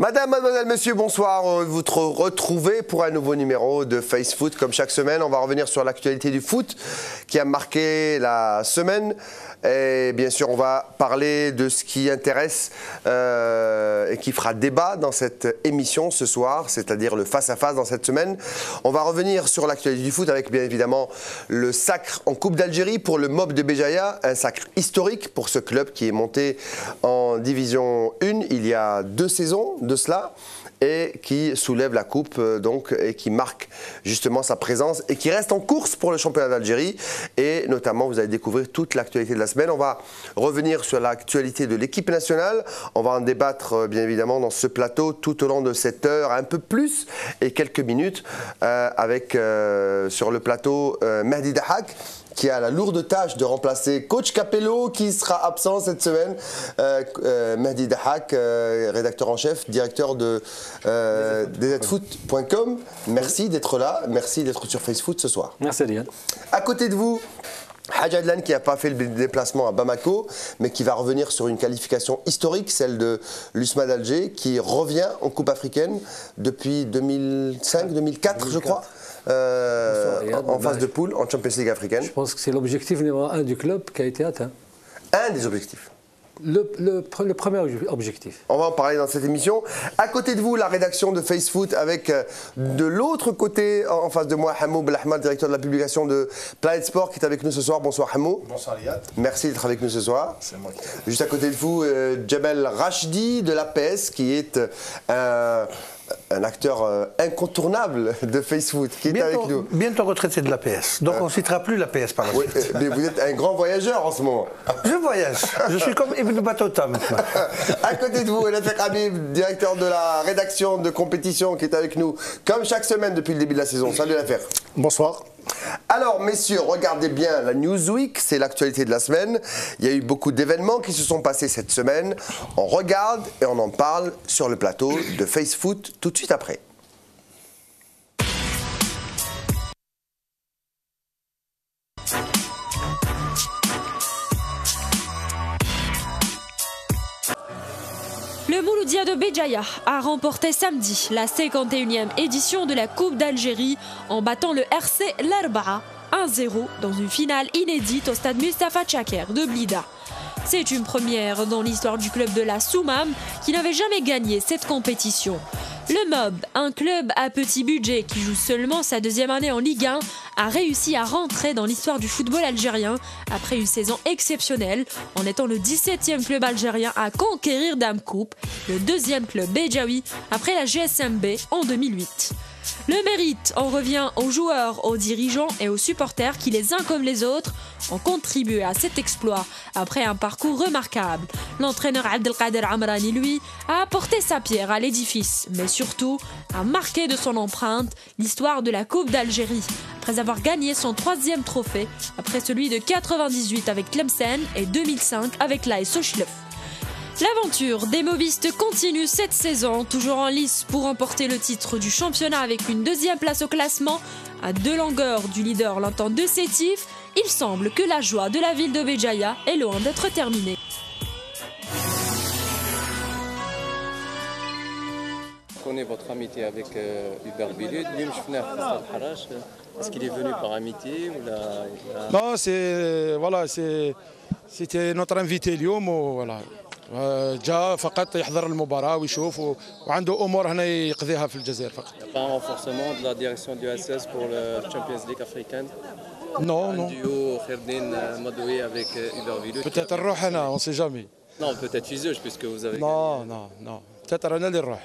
Madame, mademoiselle, monsieur, bonsoir. Vous retrouvez pour un nouveau numéro de Face Foot. Comme chaque semaine, on va revenir sur l'actualité du foot qui a marqué la semaine. Et bien sûr, on va parler de ce qui intéresse et qui fera débat dans cette émission ce soir, c'est-à-dire le face-à-face dans cette semaine. On va revenir sur l'actualité du foot avec bien évidemment le sacre en Coupe d'Algérie pour le MOB de Béjaïa, un sacre historique pour ce club qui est monté en Division 1 il y a 2 saisons de cela et qui soulève la coupe donc et qui marque justement sa présence et qui reste en course pour le championnat d'Algérie. Et notamment, vous allez découvrir toute l'actualité de la semaine. On va revenir sur l'actualité de l'équipe nationale. On va en débattre bien évidemment dans ce plateau tout au long de cette heure, un peu plus et quelques minutes avec sur le plateau Mehdi Dahak, qui a la lourde tâche de remplacer Coach Capello, qui sera absent cette semaine. Mehdi Dahak, rédacteur en chef, directeur de dzfoot.com. Merci d'être là, merci d'être sur Face Foot ce soir. Merci Liane. À côté de vous, Hadj Adlan qui n'a pas fait le déplacement à Bamako, mais qui va revenir sur une qualification historique, celle de l'USMA d'Alger, qui revient en Coupe africaine depuis 2005-2004, je crois. En phase de poule en Champions League africaine. Je pense que c'est l'objectif numéro 1 du club qui a été atteint. Un des objectifs. Le premier objectif. On va en parler dans cette émission. À côté de vous, la rédaction de Face Foot avec de l'autre côté, en face de moi, Hamou Belahmad, directeur de la publication de Planet Sport, qui est avec nous ce soir. Bonsoir Hamou. Bonsoir Liad. Merci d'être avec nous ce soir. C'est moi qui... Juste à côté de vous, Djebel Rachdi de l'APS, qui est un acteur incontournable de Face Foot, qui est avec nous. Bientôt retraité de l'APS, donc on ne citera plus l'APS par la suite. Oui, mais vous êtes un grand voyageur en ce moment. Je voyage, je suis comme Ibn Battuta maintenant. À côté de vous, Elafek Habib, directeur de la rédaction de compétition, qui est avec nous, comme chaque semaine depuis le début de la saison. Salut Elafek. Bonsoir. Alors messieurs, regardez bien la Newsweek, c'est l'actualité de la semaine. Il y a eu beaucoup d'événements qui se sont passés cette semaine. On regarde et on en parle sur le plateau de Face Foot tout de suite après. Le Mouloudia de Béjaïa a remporté samedi la 51e édition de la Coupe d'Algérie en battant le RC L'Arba'a 1-0 dans une finale inédite au stade Mustafa Tchaker de Blida. C'est une première dans l'histoire du club de la Soumam qui n'avait jamais gagné cette compétition. Le MOB, un club à petit budget qui joue seulement sa 2e année en Ligue 1, a réussi à rentrer dans l'histoire du football algérien après une saison exceptionnelle en étant le 17e club algérien à conquérir Dame Coupe, le 2e club béjaoui après la GSMB en 2008. Le mérite en revient aux joueurs, aux dirigeants et aux supporters qui, les uns comme les autres, ont contribué à cet exploit après un parcours remarquable. L'entraîneur Abdelkader Amrani, lui, a apporté sa pierre à l'édifice, mais surtout a marqué de son empreinte l'histoire de la Coupe d'Algérie, après avoir gagné son 3e trophée, après celui de 98 avec Tlemcen et 2005 avec l'AS Sochleuf. L'aventure des mobistes continue cette saison, toujours en lice pour remporter le titre du championnat avec une 2e place au classement. À 2 longueurs du leader l'entend de Sétif, il semble que la joie de la ville de Béjaïa est loin d'être terminée. Je connais votre amitié avec Hubert Bilud. Est-ce qu'il est venu par amitié ou Non, c'était notre invité اليوم voilà. جاء فقط يحضر المباراة ويشوف وعنده أمور هنا يقضيها في الجزائر فقط. Il n'y a pas un renforcement de la direction du SS pour le Champions League africaine? Non, non. Un duo Kherdin Madoui avec Hubert Bilud. Peut-être نروح هنا, on ne sait jamais. Non, peut-être Fuseuge puisque vous avez. Non, non, non. Peut-être أنا اللي نروح.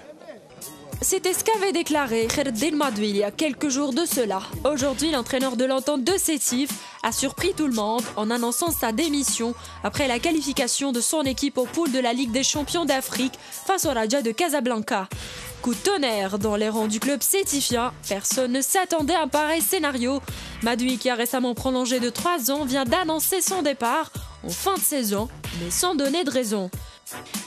C'était ce qu'avait déclaré Kherdin Madoui il y a quelques jours de cela. Aujourd'hui, l'entraîneur de l'entente de Sétif a surpris tout le monde en annonçant sa démission après la qualification de son équipe aux poules de la Ligue des Champions d'Afrique face au Raja de Casablanca. Coup de tonnerre dans les rangs du club sétifien, personne ne s'attendait à un pareil scénario. Madoui, qui a récemment prolongé de 3 ans, vient d'annoncer son départ en fin de saison, mais sans donner de raison.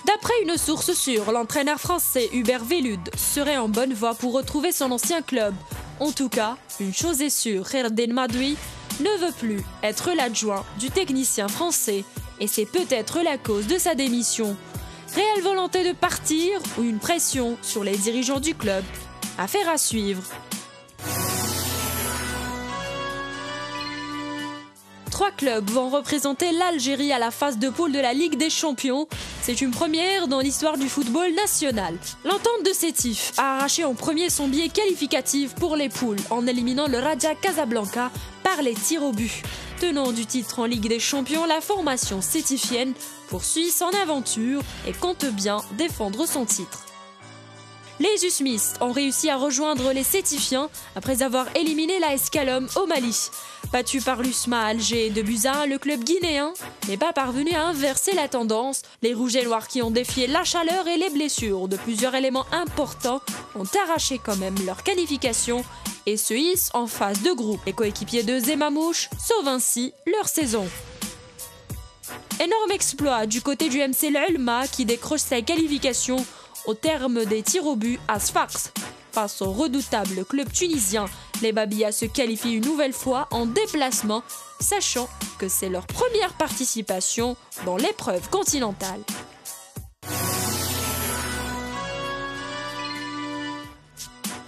D'après une source sûre, l'entraîneur français Hubert Bilud serait en bonne voie pour retrouver son ancien club. En tout cas, une chose est sûre, Kherdin Madoui ne veut plus être l'adjoint du technicien français et c'est peut-être la cause de sa démission. Réelle volonté de partir ou une pression sur les dirigeants du club? Affaire à suivre. 3 clubs vont représenter l'Algérie à la phase de poule de la Ligue des Champions. C'est une première dans l'histoire du football national. L'entente de Sétif a arraché en premier son billet qualificatif pour les poules en éliminant le Raja Casablanca par les tirs au but. Tenant du titre en Ligue des Champions, la formation sétifienne poursuit son aventure et compte bien défendre son titre. Les Usmistes ont réussi à rejoindre les Sétifiens après avoir éliminé l'AS Calom au Mali. Battu par l'USMA Alger de buts à 1, le club guinéen n'est pas parvenu à inverser la tendance. Les Rouges et Noirs qui ont défié la chaleur et les blessures de plusieurs éléments importants ont arraché quand même leur qualification et se hissent en phase de groupe. Les coéquipiers de Zemamouche sauvent ainsi leur saison. Énorme exploit du côté du MC L'Ulma qui décroche sa qualification au terme des tirs au but à Sfax. Face au redoutable club tunisien, les Babiyas se qualifient une nouvelle fois en déplacement, sachant que c'est leur première participation dans l'épreuve continentale.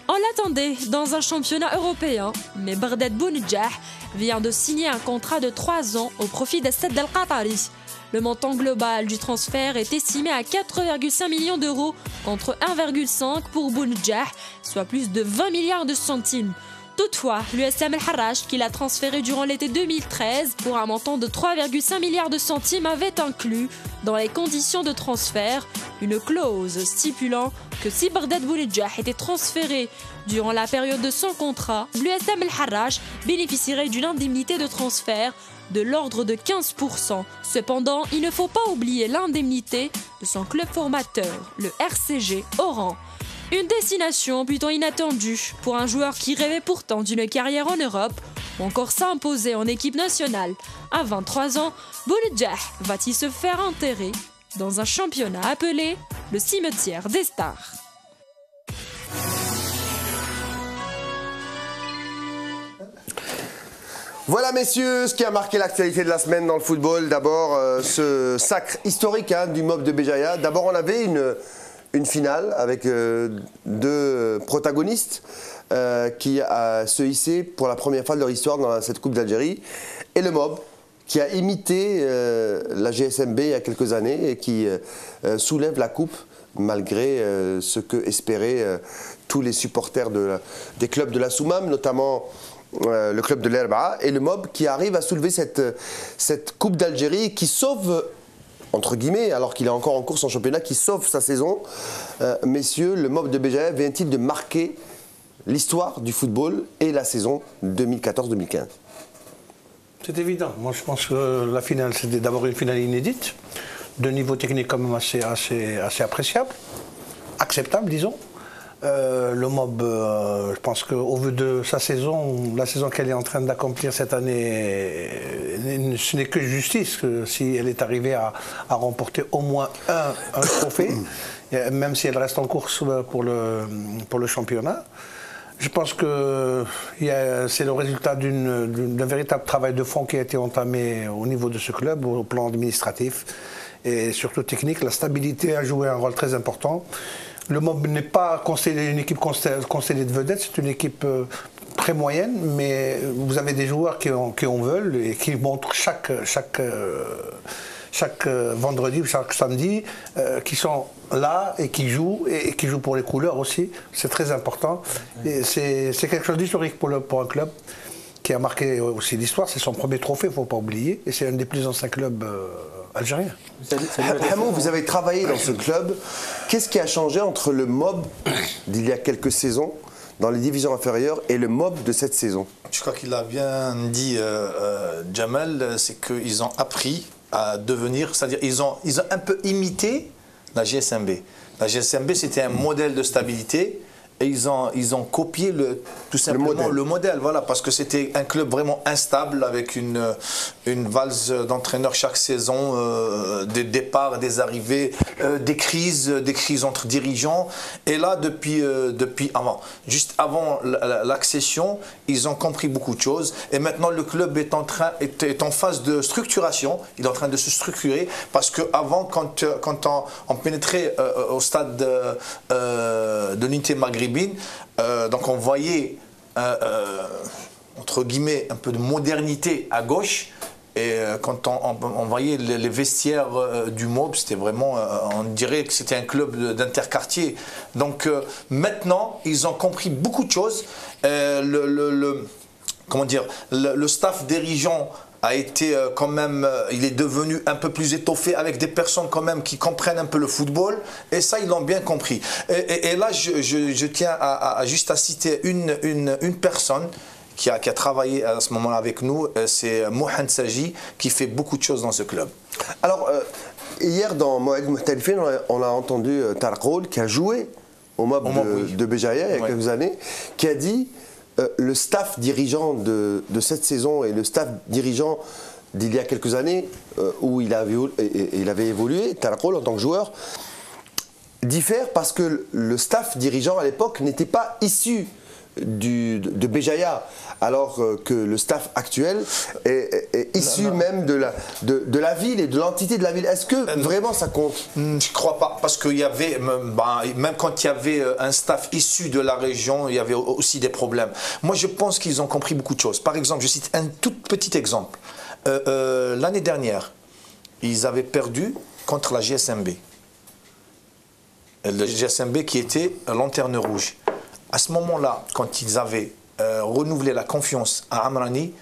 On l'attendait dans un championnat européen, mais Bardad Bounedjah vient de signer un contrat de 3 ans au profit des Stade al-Qatari. Le montant global du transfert est estimé à 4,5 millions d'euros contre 1,5 pour Bounedjah, soit plus de 20 milliards de centimes. Toutefois, l'USM El Harrach, qui l'a transféré durant l'été 2013 pour un montant de 3,5 milliards de centimes, avait inclus dans les conditions de transfert une clause stipulant que si Bardad Bounedjah était transféré durant la période de son contrat, l'USM El Harrach bénéficierait d'une indemnité de transfert de l'ordre de 15%. Cependant, il ne faut pas oublier l'indemnité de son club formateur, le RCG Oran. Une destination plutôt inattendue pour un joueur qui rêvait pourtant d'une carrière en Europe ou encore s'imposer en équipe nationale. À 23 ans, Bounedjah va-t-il se faire enterrer dans un championnat appelé le cimetière des stars? Voilà messieurs, ce qui a marqué l'actualité de la semaine dans le football. D'abord, ce sacre historique du MOB de Béjaïa. D'abord, on avait une finale avec 2 protagonistes qui se hissaient pour la première fois de leur histoire dans cette Coupe d'Algérie. Et le MOB qui a imité la GSMB il y a quelques années et qui soulève la coupe malgré ce que espéraient tous les supporters des clubs de la Soumam, notamment le club de l'Erba, et le MOB qui arrive à soulever cette Coupe d'Algérie qui sauve, entre guillemets, alors qu'il est encore en course en championnat, qui sauve sa saison. Messieurs, le MOB de Béjaïa vient-il de marquer l'histoire du football et la saison 2014-2015? C'est évident. Moi, je pense que la finale, c'était d'abord une finale inédite, de niveau technique quand même assez appréciable, acceptable, disons. Le MOB, je pense qu'au vu de sa saison, la saison qu'elle est en train d'accomplir cette année, ce n'est que justice que si elle est arrivée à remporter au moins un trophée, même si elle reste en course pour le championnat. Je pense que c'est le résultat d'un véritable travail de fond qui a été entamé au niveau de ce club, au plan administratif et surtout technique. La stabilité a joué un rôle très important. Le MOB n'est pas une équipe constellée de vedettes, c'est une équipe très moyenne, mais vous avez des joueurs qui en veulent et qui montrent chaque vendredi ou chaque samedi, qui sont là et qui jouent pour les couleurs aussi. C'est très important. Et c'est quelque chose d'historique pour un club qui a marqué aussi l'histoire. C'est son premier trophée, il ne faut pas oublier. Et c'est un des plus anciens clubs algériens. Hamou, vous avez travaillé dans ce club. Qu'est-ce qui a changé entre le MOB d'il y a quelques saisons dans les divisions inférieures et le MOB de cette saison? Je crois qu'il a bien dit Jamal, c'est qu'ils ont appris à devenir, c'est-à-dire ils ont un peu imité la GSMB. La GSMB, c'était un modèle de stabilité et ils ont copié tout simplement le modèle, voilà, parce que c'était un club vraiment instable avec une valse d'entraîneurs chaque saison, des départs, des arrivées, des crises entre dirigeants. Et là, depuis juste avant l'accession, ils ont compris beaucoup de choses. Et maintenant, le club est en phase de structuration. Il est en train de se structurer parce qu'avant, quand on pénétrait au stade de l'unité maghrébine, donc on voyait entre guillemets un peu de modernité à gauche, et quand on voyait les vestiaires du MOB, c'était vraiment, on dirait que c'était un club d'interquartier. Donc maintenant ils ont compris beaucoup de choses. Comment dire, le staff dirigeant a été quand même, il est devenu un peu plus étoffé avec des personnes quand même qui comprennent un peu le football, et ça ils l'ont bien compris. Et là je tiens juste à citer une personne qui a travaillé à ce moment-là avec nous, c'est Mohand Saji, qui fait beaucoup de choses dans ce club. Alors hier dans Mouad Mouhtalifin, on a entendu Tarek Roul qui a joué au MOB de Béjaïa il y a quelques années, qui a dit le staff dirigeant de cette saison et le staff dirigeant d'il y a quelques années où il avait évolué, Tarek Roul en tant que joueur, diffère parce que le staff dirigeant à l'époque n'était pas issu de Béjaïa, alors que le staff actuel est issu même de la ville et de l'entité de la ville. Est-ce que vraiment ça compte? Je ne crois pas, parce qu'il y avait, même quand il y avait un staff issu de la région, il y avait aussi des problèmes. Moi je pense qu'ils ont compris beaucoup de choses. Par exemple, je cite un tout petit exemple. L'année dernière, ils avaient perdu contre la GSMB. Le GSMB qui était lanterne rouge. À ce moment-là, quand ils avaient renouvelé la confiance à Amrani,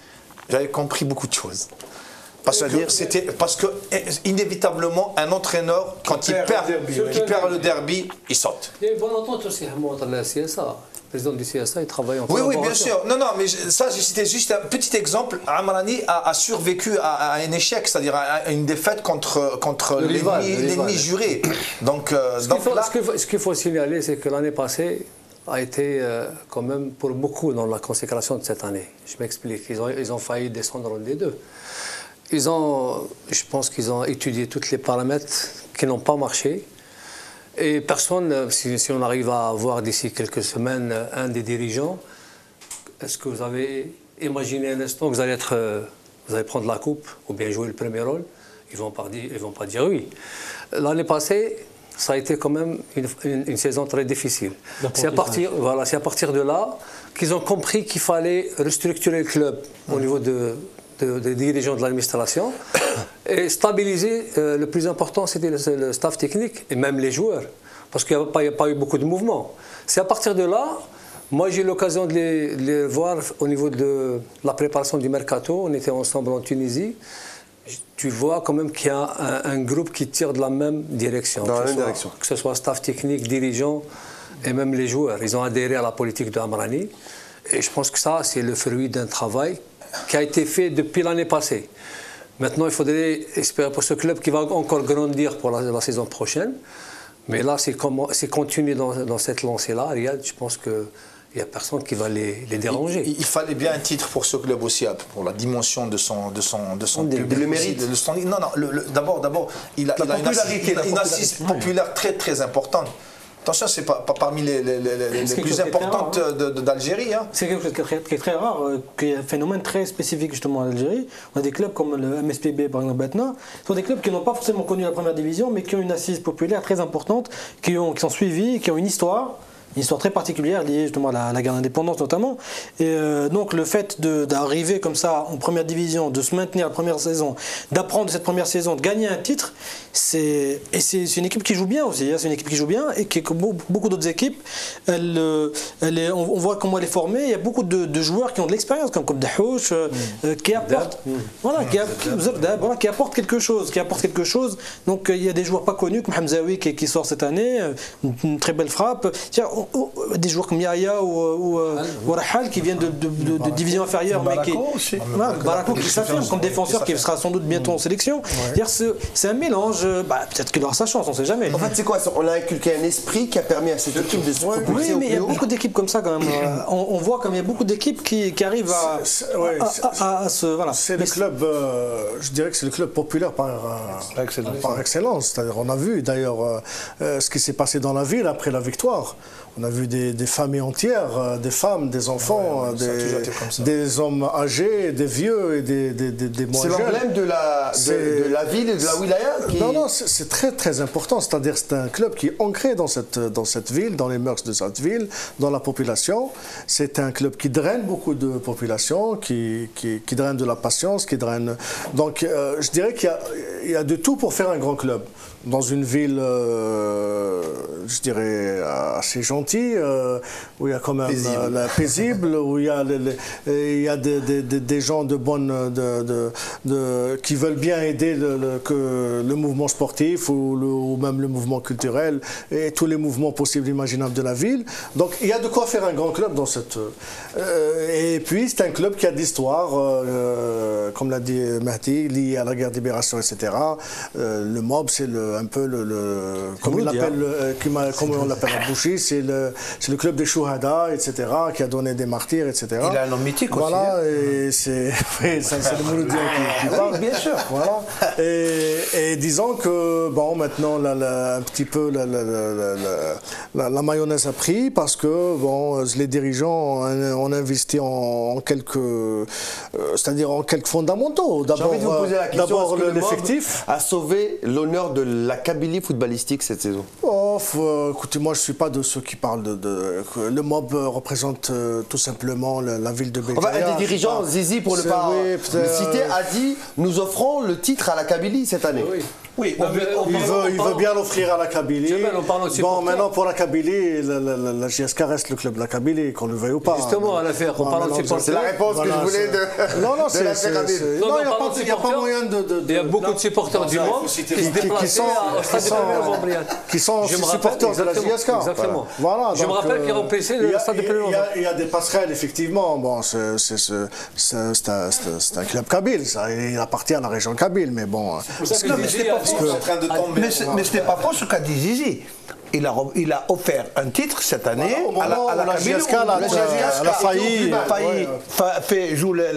j'avais compris beaucoup de choses. Parce que inévitablement, un entraîneur, quand il perd le derby, il saute. Il y a une bonne entente aussi entre la CSA. Le président du CSA, il travaille en collaboration. Oui, bien sûr. Non, mais ça, c'était juste un petit exemple. Amrani a survécu à un échec, c'est-à-dire à une défaite contre l'ennemi juré. Donc, ce qu'il faut signaler, c'est que l'année passée a été quand même pour beaucoup dans la consécration de cette année. Je m'explique. Ils ont failli descendre en D2. Je pense qu'ils ont étudié tous les paramètres qui n'ont pas marché. Et personne, si on arrive à voir d'ici quelques semaines un des dirigeants, est-ce que vous avez imaginé un instant que vous allez prendre la coupe ou bien jouer le premier rôle? Ils ne vont pas dire oui. L'année passée, ça a été quand même une saison très difficile. C'est à partir de là qu'ils ont compris qu'il fallait restructurer le club au niveau des dirigeants de l'administration et stabiliser. Le plus important, c'était le staff technique et même les joueurs, parce qu'il n'y a pas eu beaucoup de mouvements. C'est à partir de là, moi j'ai eu l'occasion de les voir au niveau de la préparation du mercato. On était ensemble en Tunisie. Tu vois quand même qu'il y a un groupe qui tire de la même direction. Que ce soit staff technique, dirigeant et même les joueurs. Ils ont adhéré à la politique de Amrani. Et je pense que ça, c'est le fruit d'un travail qui a été fait depuis l'année passée. Maintenant, il faudrait espérer pour ce club qui va encore grandir pour la saison prochaine. Mais là, c'est continuer dans cette lancée-là. Riyad, je pense que il n'y a personne qui va les déranger. Il fallait bien un titre pour ce club aussi, pour la dimension de son public. Le mérite. Non, d'abord, il a une assise populaire très très importante. Attention, c'est pas parmi les plus importantes d'Algérie. Hein. C'est quelque chose qui est très rare, qui est un phénomène très spécifique justement en Algérie. On a des clubs comme le MSPB par exemple maintenant, ce sont des clubs qui n'ont pas forcément connu la première division, mais qui ont une assise populaire très importante, qui sont suivis, qui ont une histoire très particulière liée justement à la guerre d'indépendance notamment. Et donc le fait d'arriver comme ça en première division, de se maintenir la première saison, d'apprendre cette première saison, de gagner un titre, c'est une équipe qui joue bien aussi. Hein, c'est une équipe qui joue bien et qui, comme beaucoup d'autres équipes, on voit comment elle est formée. Il y a beaucoup de joueurs qui ont de l'expérience, comme Dahouch, qui apportent, qui apportent quelque chose. Donc il y a des joueurs pas connus comme Hamzaoui qui sort cette année, une très belle frappe. des joueurs comme Yahya ou Rahal qui viennent de division inférieure, mais qui Barako qui s'affirme comme défenseur, qui sera sans doute bientôt en sélection. C'est un mélange. Peut-être qu'il aura sa chance, on ne sait jamais. En fait, c'est quoi? On a inculqué un esprit qui a permis à cette équipe de se propulser au plus haut. Oui, mais il y a beaucoup d'équipes comme ça quand même. On voit comme il y a beaucoup d'équipes qui arrivent à se. Voilà. C'est le club, je dirais que c'est le club populaire par excellence. C'est-à-dire, on a vu d'ailleurs ce qui s'est passé dans la ville après la victoire. On a vu des familles entières, des femmes, des enfants, des hommes âgés, des vieux et des moins jeunes. C'est l'emblème de la ville et de la wilaya qui... Non, c'est très très important. C'est-à-dire c'est un club qui est ancré dans cette ville, dans les mœurs de cette ville, dans la population. C'est un club qui draine beaucoup de population, qui draine de la patience, qui draine... Donc je dirais qu'il y a de tout pour faire un grand club. Dans une ville, je dirais, assez gentille, où il y a quand même paisible, où il y a des gens de bonne, qui veulent bien aider le mouvement sportif ou même le mouvement culturel et tous les mouvements possibles et imaginables de la ville. Donc il y a de quoi faire un grand club dans cette... et puis c'est un club qui a de l'histoire, comme l'a dit Mahdi, lié à la guerre de libération, etc. Le mob, c'est un peu comme on l'appelle à Bouchy, c'est le club des Chouhada, etc., qui a donné des martyrs, etc. Il a un nom mythique aussi. Voilà, et c'est le Mouloudien qui parle. Oui, bien sûr. Voilà. Et disons que, bon, maintenant, un petit peu la mayonnaise a pris parce que, bon, les dirigeants ont investi en quelques fondamentaux. D'abord l'effectif. A sauvé l'honneur de la Kabylie footballistique cette saison. Écoutez, moi je ne suis pas de ceux qui parlent le mob représente tout simplement la ville de Béjaïa. Un des dirigeants, Zizi, pour ne pas le citer, a dit « Nous offrons le titre à la Kabylie cette année ». Oui, il veut bien l'offrir à la Kabylie. Bon, maintenant pour la Kabylie, la JSK reste le club de la Kabylie, qu'on le veuille ou pas. Justement, à l'affaire, on parle de supporters. C'est la réponse que je voulais de... Non, il n'y a pas moyen de... Il y a beaucoup de supporters du monde qui se déplacent qui sont supporters de la JSK. Exactement. Voilà. Je me rappelle qu'ils remplissaient le stade de Pélémont. Il y a des passerelles, effectivement. Bon, c'est un club kabyle. Il appartient à la région kabyle, mais bon... Mais ce n'est pas faux ce qu'a dit Zizi. Il a offert un titre cette année à la Kabylie. Elle a failli joue les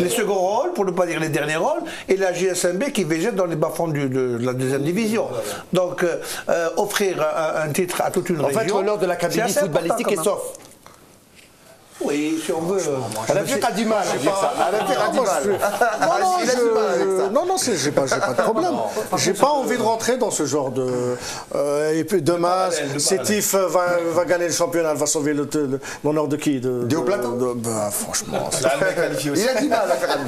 seconds rôles, pour ne pas dire les derniers rôles, et la GSMB qui végète dans les bas-fonds de la deuxième division. Donc, offrir un titre à toute une région... En fait, l'honneur de la Kabylie footballistique est sauf. Oui, si on veut. Elle a fait du mal. Non, j'ai pas de problème. J'ai pas envie de rentrer dans ce genre de. Et puis demain, Sétif va gagner le championnat, elle va sauver l'honneur de qui? De Haut Plateau. Franchement. Il a du mal à faire.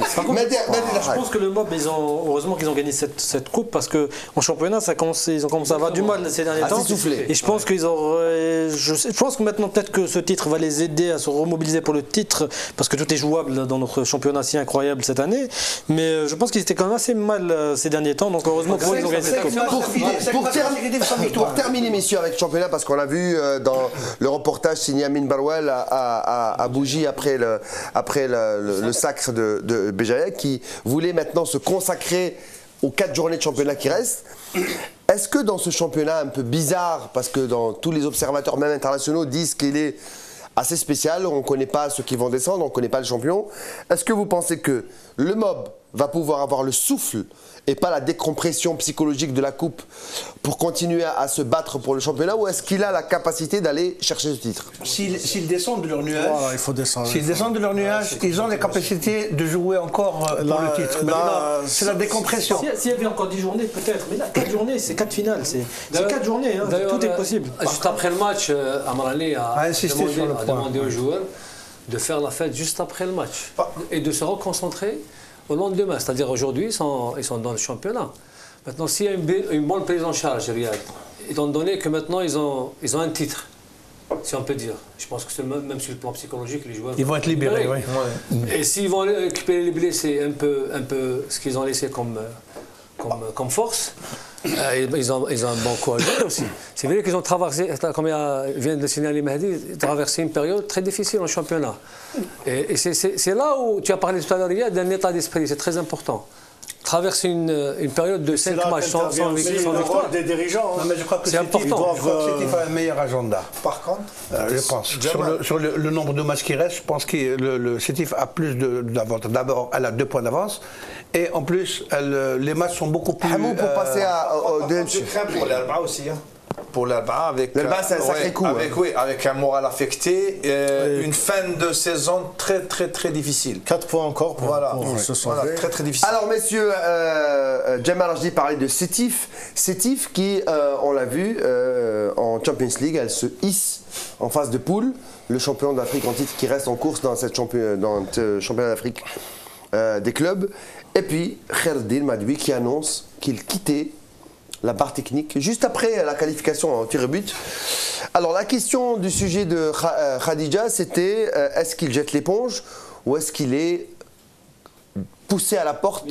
Je pense que le mob, heureusement qu'ils ont gagné cette coupe parce qu'en championnat, ils ont commencé à avoir du mal ces derniers temps. Et je pense qu'ils auraient. Je pense que maintenant, peut-être que ce titre va les aider à se remobiliser pour le titre parce que tout est jouable dans notre championnat si incroyable cette année, mais je pense qu'ils étaient quand même assez mal ces derniers temps, donc heureusement pour eux ils ont gagné cette coupe. Pour terminer messieurs avec le championnat, parce qu'on a vu dans le reportage signé Amin Barouel à Bougie après le sacre de Béjaïa qui voulait maintenant se consacrer aux 4 journées de championnat qui restent. Est-ce que dans ce championnat un peu bizarre, parce que dans tous les observateurs même internationaux disent qu'il est assez spécial, on ne connaît pas ceux qui vont descendre, on ne connaît pas le champion. Est-ce que vous pensez que le mob va pouvoir avoir le souffle et pas la décompression psychologique de la coupe pour continuer à se battre pour le championnat, ou est-ce qu'il a la capacité d'aller chercher ce titre? S'ils descendent de leur nuage, voilà, il faut descendre. S'ils descendent de leur nuage, ils ont la capacité de jouer encore pour le titre. C'est la décompression. S'il y avait encore 10 journées, peut-être, mais là, 4 journées, c'est 4 finales. C'est 4 journées, hein, tout est possible. Juste après le match, Amrali a demandé aux joueurs de faire la fête juste après le match et de se reconcentrer au lendemain. C'est-à-dire aujourd'hui, ils sont dans le championnat. Maintenant, s'il y a une bonne prise en charge, Riyad, étant donné que maintenant ils ont un titre, si on peut dire. Je pense que c'est même sur le plan psychologique, les joueurs... Ils vont être libérés, oui. Et s'ils vont récupérer les blessés, un peu ce qu'ils ont laissé comme force, Ils ont un bon coup à jouer aussi. C'est vrai qu'ils ont traversé, comme vient de signaler Mehdi, traversé une période très difficile en championnat. Et c'est là où tu as parlé tout à l'heure d'un état d'esprit, c'est très important. Traverser une période de 5 matchs sans victoire. Des dirigeants. Non, mais je crois que c'est important. Je crois que Sétif a un meilleur agenda. Par contre, je pense. Sur le nombre de matchs qui restent, je pense que le Sétif a plus d'avance. D'abord, elle a 2 points d'avance. Et en plus, les matchs sont beaucoup plus. Hamou pour passer au deuxième chiffre. pour l'Arba aussi. Pour l'Arba, avec c'est un sacré coup. Avec un moral affecté, une fin de saison très très très difficile. 4 points encore pour se sauver. Voilà, très très difficile. Alors messieurs, Jamal Rajdi parlait de Sétif. Sétif qui, on l'a vu, en Champions League, elle se hisse en phase de poule. Le champion d'Afrique en titre qui reste en course dans ce championnat d'Afrique des clubs. Et puis Khaireddine Madoui qui annonce qu'il quittait la barre technique juste après la qualification en tir et but. Alors la question du sujet de Khadija, c'était est-ce qu'il jette l'éponge ou est-ce qu'il est poussé à la porte?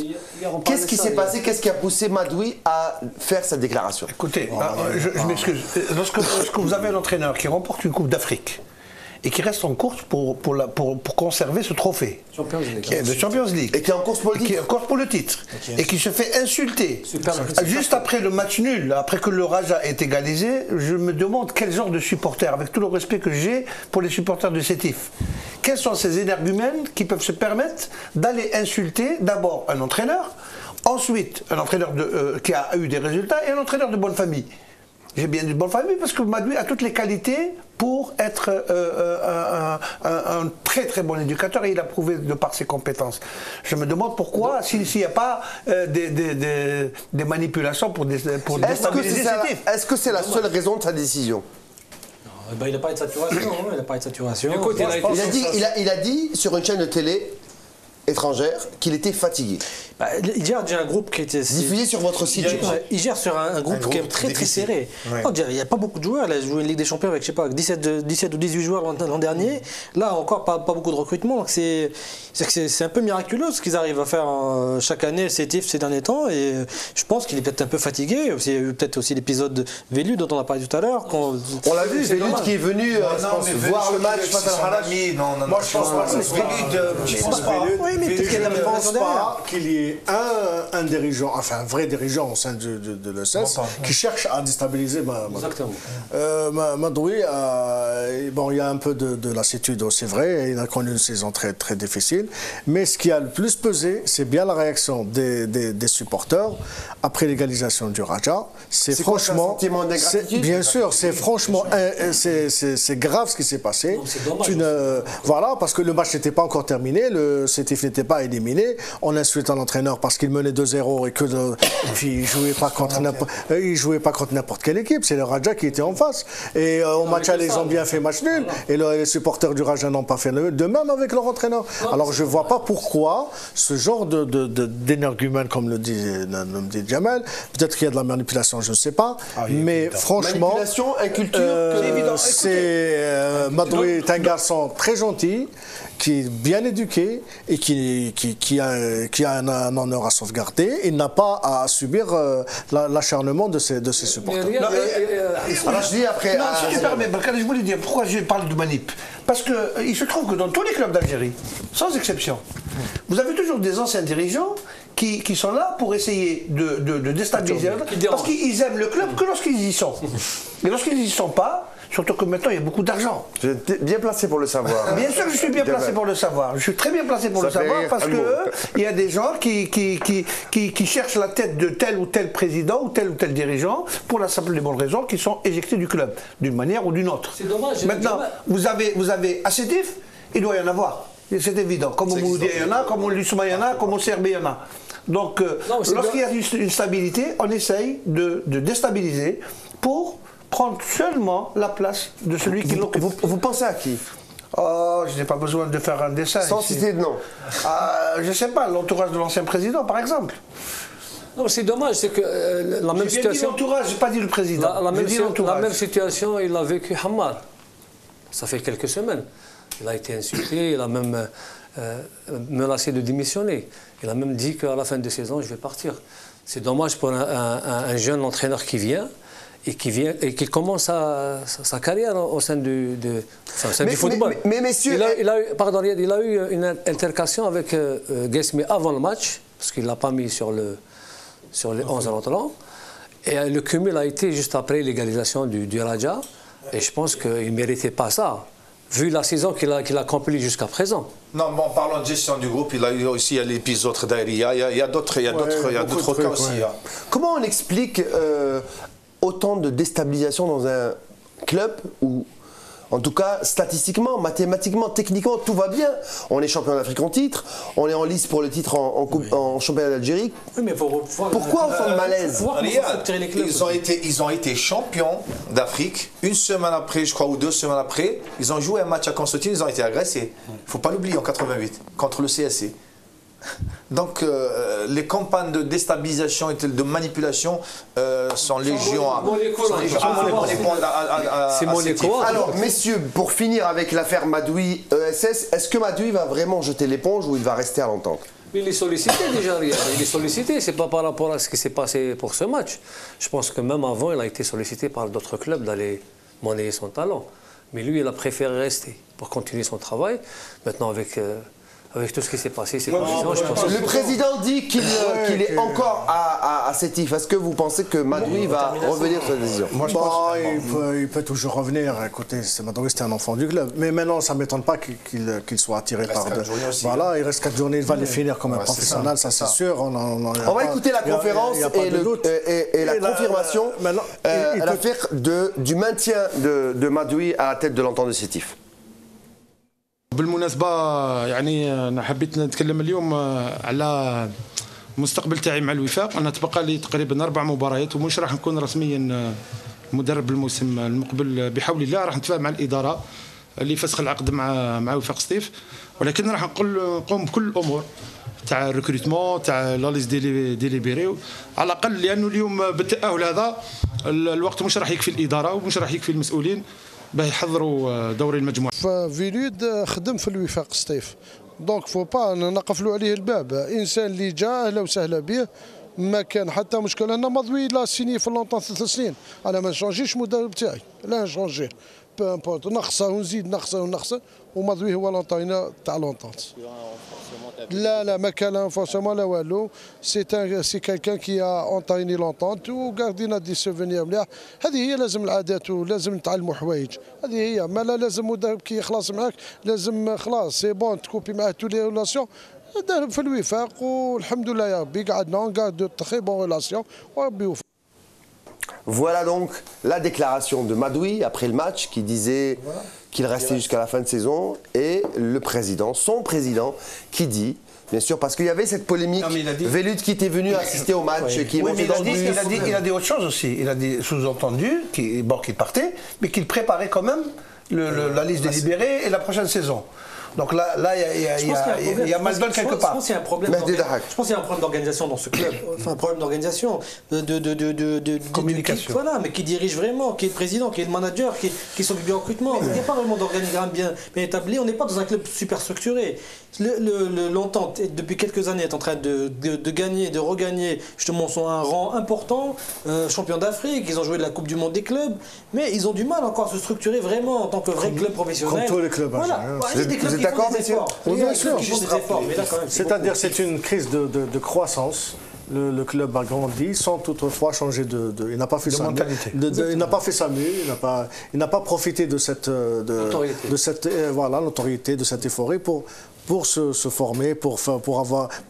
Qu'est-ce qui s'est passé? Qu'est-ce qui a poussé Madoui à faire cette déclaration? Écoutez, je m'excuse. Lorsque vous avez un entraîneur qui remporte une Coupe d'Afrique et qui reste en course pour conserver ce trophée de Champions League. Et qui est en course pour le titre. Qui est en course pour le titre. Et qui se fait insulter. Juste après le match nul, après que le Raja est égalisé, je me demande quel genre de supporters, avec tout le respect que j'ai pour les supporters de Sétif, quels sont ces énergumènes qui peuvent se permettre d'aller insulter d'abord un entraîneur, ensuite un entraîneur qui a eu des résultats et un entraîneur de bonne famille. J'ai bien dit de bonne famille parce que Madoui a toutes les qualités pour être un très très bon éducateur et il a prouvé de par ses compétences. Je me demande pourquoi, s'il n'y a pas des manipulations pour déstabiliser Sétif. Est-ce que c'est la seule raison de sa décision? Il n'a pas de saturation. Il n'a pas de saturation. Écoute, il a dit sur une chaîne de télé étrangère qu'il était fatigué. Il gère déjà un groupe qui était diffusé sur votre site. Il gère sur un groupe qui est très très serré. Ouais. Il n'y a pas beaucoup de joueurs. Il a joué une Ligue des Champions avec, je sais pas, 17 ou 18 joueurs l'an dernier. Là encore, pas beaucoup de recrutement. Donc c'est un peu miraculeux ce qu'ils arrivent à faire chaque année, Sétif ces derniers temps. Et je pense qu'il est peut-être un peu fatigué. Il y a eu peut-être aussi l'épisode de Velud dont on a parlé tout à l'heure. On l'a vu, Velud qui est venu voir le match face à l'Arabie. Non, moi je pense pas. Je pense pas. Mais je ne pense pas qu'il y ait un dirigeant, enfin un vrai dirigeant au sein de l'ESS qui cherche à déstabiliser Madoui. Bon, il y a un peu de lassitude, c'est vrai, il a connu une saison très, très difficile, mais ce qui a le plus pesé, c'est bien la réaction des supporters après l'égalisation du Raja. C'est franchement, bien sûr, c'est franchement, c'est grave ce qui s'est passé. Voilà, parce que le match n'était pas encore terminé, le Sétif n'était pas éliminé, on insulte un entraîneur parce qu'il menait 2-0 et puis il jouait pas contre n'importe quelle équipe, c'est le Raja qui était en face. Et au match aller, ils ont bien fait match nul, et les supporters du Raja n'ont pas fait de même avec leur entraîneur. Alors je vois pas pourquoi ce genre d'énergumène, comme le dit Jamal, peut-être qu'il y a de la manipulation, je ne sais pas, mais franchement, manipulation, inculture, Madoui est un garçon très gentil, qui est bien éduqué et qui a un honneur à sauvegarder. Il n'a pas à subir l'acharnement de ses supporters. Alors je dis après... si tu permets, je voulais dire pourquoi je parle de manip. Parce qu'il se trouve que dans tous les clubs d'Algérie, sans exception, vous avez toujours des anciens dirigeants qui sont là pour essayer de déstabiliser, parce qu'ils aiment le club que lorsqu'ils y sont. Et lorsqu'ils n'y sont pas, surtout que maintenant il y a beaucoup d'argent. Vous êtes bien placé pour le savoir. Bien sûr que je suis bien placé pour le savoir. Je suis très bien placé pour le savoir parce qu'il y a des gens qui cherchent la tête de tel ou tel président ou tel dirigeant pour la simple et bonne raison qu'ils sont éjectés du club, d'une manière ou d'une autre. C'est dommage. Maintenant, vous avez à Sétif, il doit y en avoir. C'est évident. Comme au Mouloudia, il y en a, comme au Lusma, il y en a, comme au Serbie, il y en a. Donc, lorsqu'il y a une stabilité, on essaye de déstabiliser pour prendre seulement la place de celui qui l'occupe. Vous pensez à qui? Oh, je n'ai pas besoin de faire un dessin. Sans citer de nom. Je ne sais pas, l'entourage de l'ancien président, par exemple. Non, c'est dommage, c'est que la même situation... l'entourage, je n'ai pas dit le président. La même situation, il a vécu Hammar. Ça fait quelques semaines. Il a été insulté, il a même menacé de démissionner. Il a même dit qu'à la fin de saison, je vais partir. C'est dommage pour un jeune entraîneur qui vient et qui commence sa carrière au sein du football. Mais messieurs... Il a eu une altercation avec Guesmi avant le match, parce qu'il ne l'a pas mis sur les 11 rentrants. Et le cumul a été juste après l'égalisation du Raja. Et je pense qu'il ne méritait pas ça, vu la saison qu'il a accomplie jusqu'à présent. Non, bon, parlons de gestion du groupe, il y a aussi l'épisode d'Aïria, il y a d'autres cas aussi. Ouais. Comment on explique autant de déstabilisation dans un club où, en tout cas, statistiquement, mathématiquement, techniquement, tout va bien. On est champion d'Afrique en titre, on est en lice pour le titre en championnat d'Algérie. Oui, mais pourquoi autant de malaise? Ils ont été champions d'Afrique. Une semaine après, je crois, ou 2 semaines après, ils ont joué un match à Constantine, ils ont été agressés. Il ne faut pas l'oublier, en 88, contre le CSC. Donc les campagnes de déstabilisation et de manipulation sont légion à Alors messieurs, pour finir avec l'affaire Madoui ESS, est-ce que Madoui va vraiment jeter l'éponge ou il va rester à l'entente? Il est sollicité déjà, il est sollicité, c'est pas par rapport à ce qui s'est passé pour ce match. Je pense que même avant, il a été sollicité par d'autres clubs d'aller monnayer son talent. Mais lui, il a préféré rester pour continuer son travail. Maintenant, avec tout ce qui s'est passé, c'est pas évident, je pense. Le président dit qu'il est encore à Sétif. Est-ce que vous pensez que Madoui va revenir sur sa décision? Moi, je pense il peut toujours revenir. Écoutez, Madoui, c'était un enfant du club. Mais maintenant, ça ne m'étonne pas qu'il soit attiré par... Voilà, il reste 4 journées, il va les finir comme un professionnel, ça c'est sûr. On va écouter la conférence et la confirmation à l'affaire du maintien de Madoui à la tête de l'entente de Sétif. بالمناسبة يعني أنا حبيت نتكلم اليوم على المستقبل تاعي مع الوفاق. أنا تبقى لي تقريبا 4 مباريات ومش راح نكون رسميا مدرب الموسم المقبل بحول الله. راح نتفاهم مع الإدارة لفسخ العقد مع وفاق سطيف، ولكن راح نقوم بكل الأمور تاع الريكروتمون تاع لا ليست ديليبيري على الأقل، لأنه اليوم بالتأهل هذا الوقت مش راح يكفي الإدارة ومش راح يكفي المسؤولين باه يحضروا دوري المجموعة. فيلود خدم في الوفاق سطيف، دونك فو با نقفلوا عليه الباب. انسان اللي جا اهلا وسهلا به، ما كان حتى مشكل. انا مضوي لا سيني في لونطون 3 سنين، انا ما نشونجيش المدرب تاعي، لا نشونجيه نقصه ونزيد نقصه ونقصه، ومضوي هو لونطون تاع لونطونت. لا ما كان انفورسمون لا والو، سي كالكان كي اونطايني لونطونت وكاردينا دي سوفينير مليح. هذه هي لازم العادات ولازم نتعلموا حوايج، هذه هي. ما لازم مدرب كي يخلص معاك لازم خلاص سي بون تكوبي معاه تو لي ريلاسيون. دار في الوفاق والحمد لله يا ربي قعدنا اون غارد دو تري بون ريلاسيون وربي يوفق. Voilà donc la déclaration de Madoui après le match qui disait qu'il restait jusqu'à la fin de saison, et le président, son président, qui dit, bien sûr, parce qu'il y avait cette polémique, Velud qui était venu assister au match, qui est monté dans le bus. Il a dit autre chose aussi, il a dit sous-entendu qu'il partait, mais qu'il préparait quand même la liste des libérés et la prochaine saison. Donc là, il y a mal donne quelque part. Je pense qu'il y a un problème. Je pense qu'il y a un problème d'organisation dans ce club. Enfin, un problème d'organisation, de communication. Voilà, mais qui dirige vraiment, qui est le président, qui est le manager, qui s'occupe du recrutement. Il n'y a pas vraiment d'organigramme bien établi. On n'est pas dans un club super structuré. L'entente, depuis quelques années, est en train de gagner, de regagner justement un rang important, champion d'Afrique. Ils ont joué de la Coupe du Monde des clubs, mais ils ont du mal encore à se structurer vraiment en tant que vrai club professionnel. Comme tous les clubs. Voilà. Vous êtes d'accord, messieurs? Bien sûr. C'est-à-dire c'est une crise de croissance. Le club a grandi sans toutefois changer il n'a pas fait sa mentalité. Il n'a pas fait sa mue, il n'a pas profité de cette l'autorité, de cette euphorie pour se former,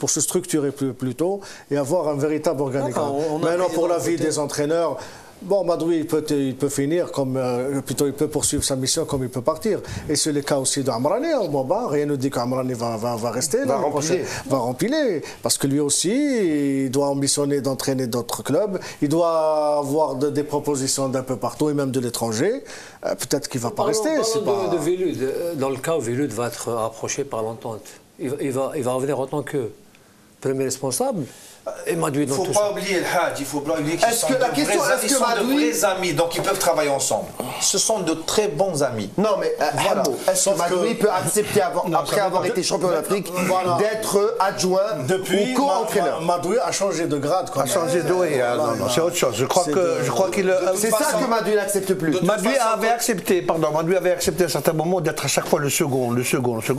pour se structurer plutôt et avoir un véritable organigramme. Maintenant, pour la vie des entraîneurs, bon, Madoui, il peut finir plutôt il peut poursuivre sa mission comme il peut partir. Et c'est le cas aussi d'Amrani. Rien ne dit qu'Amrani va rester. Va remplir. Parce que lui aussi, il doit ambitionner d'entraîner d'autres clubs. Il doit avoir des propositions d'un peu partout et même de l'étranger. Peut-être qu'il ne va pas rester. De Velud, dans le cas où Velud va être approché par l'entente, il va revenir en tant que premier responsable. Et Madoui Il ne dans faut tout pas ça. oublier le Hadj, il faut pas oublier qu'ils sont de vrais amis, donc ils peuvent travailler ensemble. Ce sont de très bons amis. Non, mais est-ce que Madoui peut accepter, après avoir été champion d'Afrique, d'être adjoint ou co-entraîneur? Madoui a changé de grade. A changé de non, c'est autre chose. Je crois qu'il. C'est ça que Madoui n'accepte plus. Madoui avait accepté à un certain moment d'être à chaque fois le second.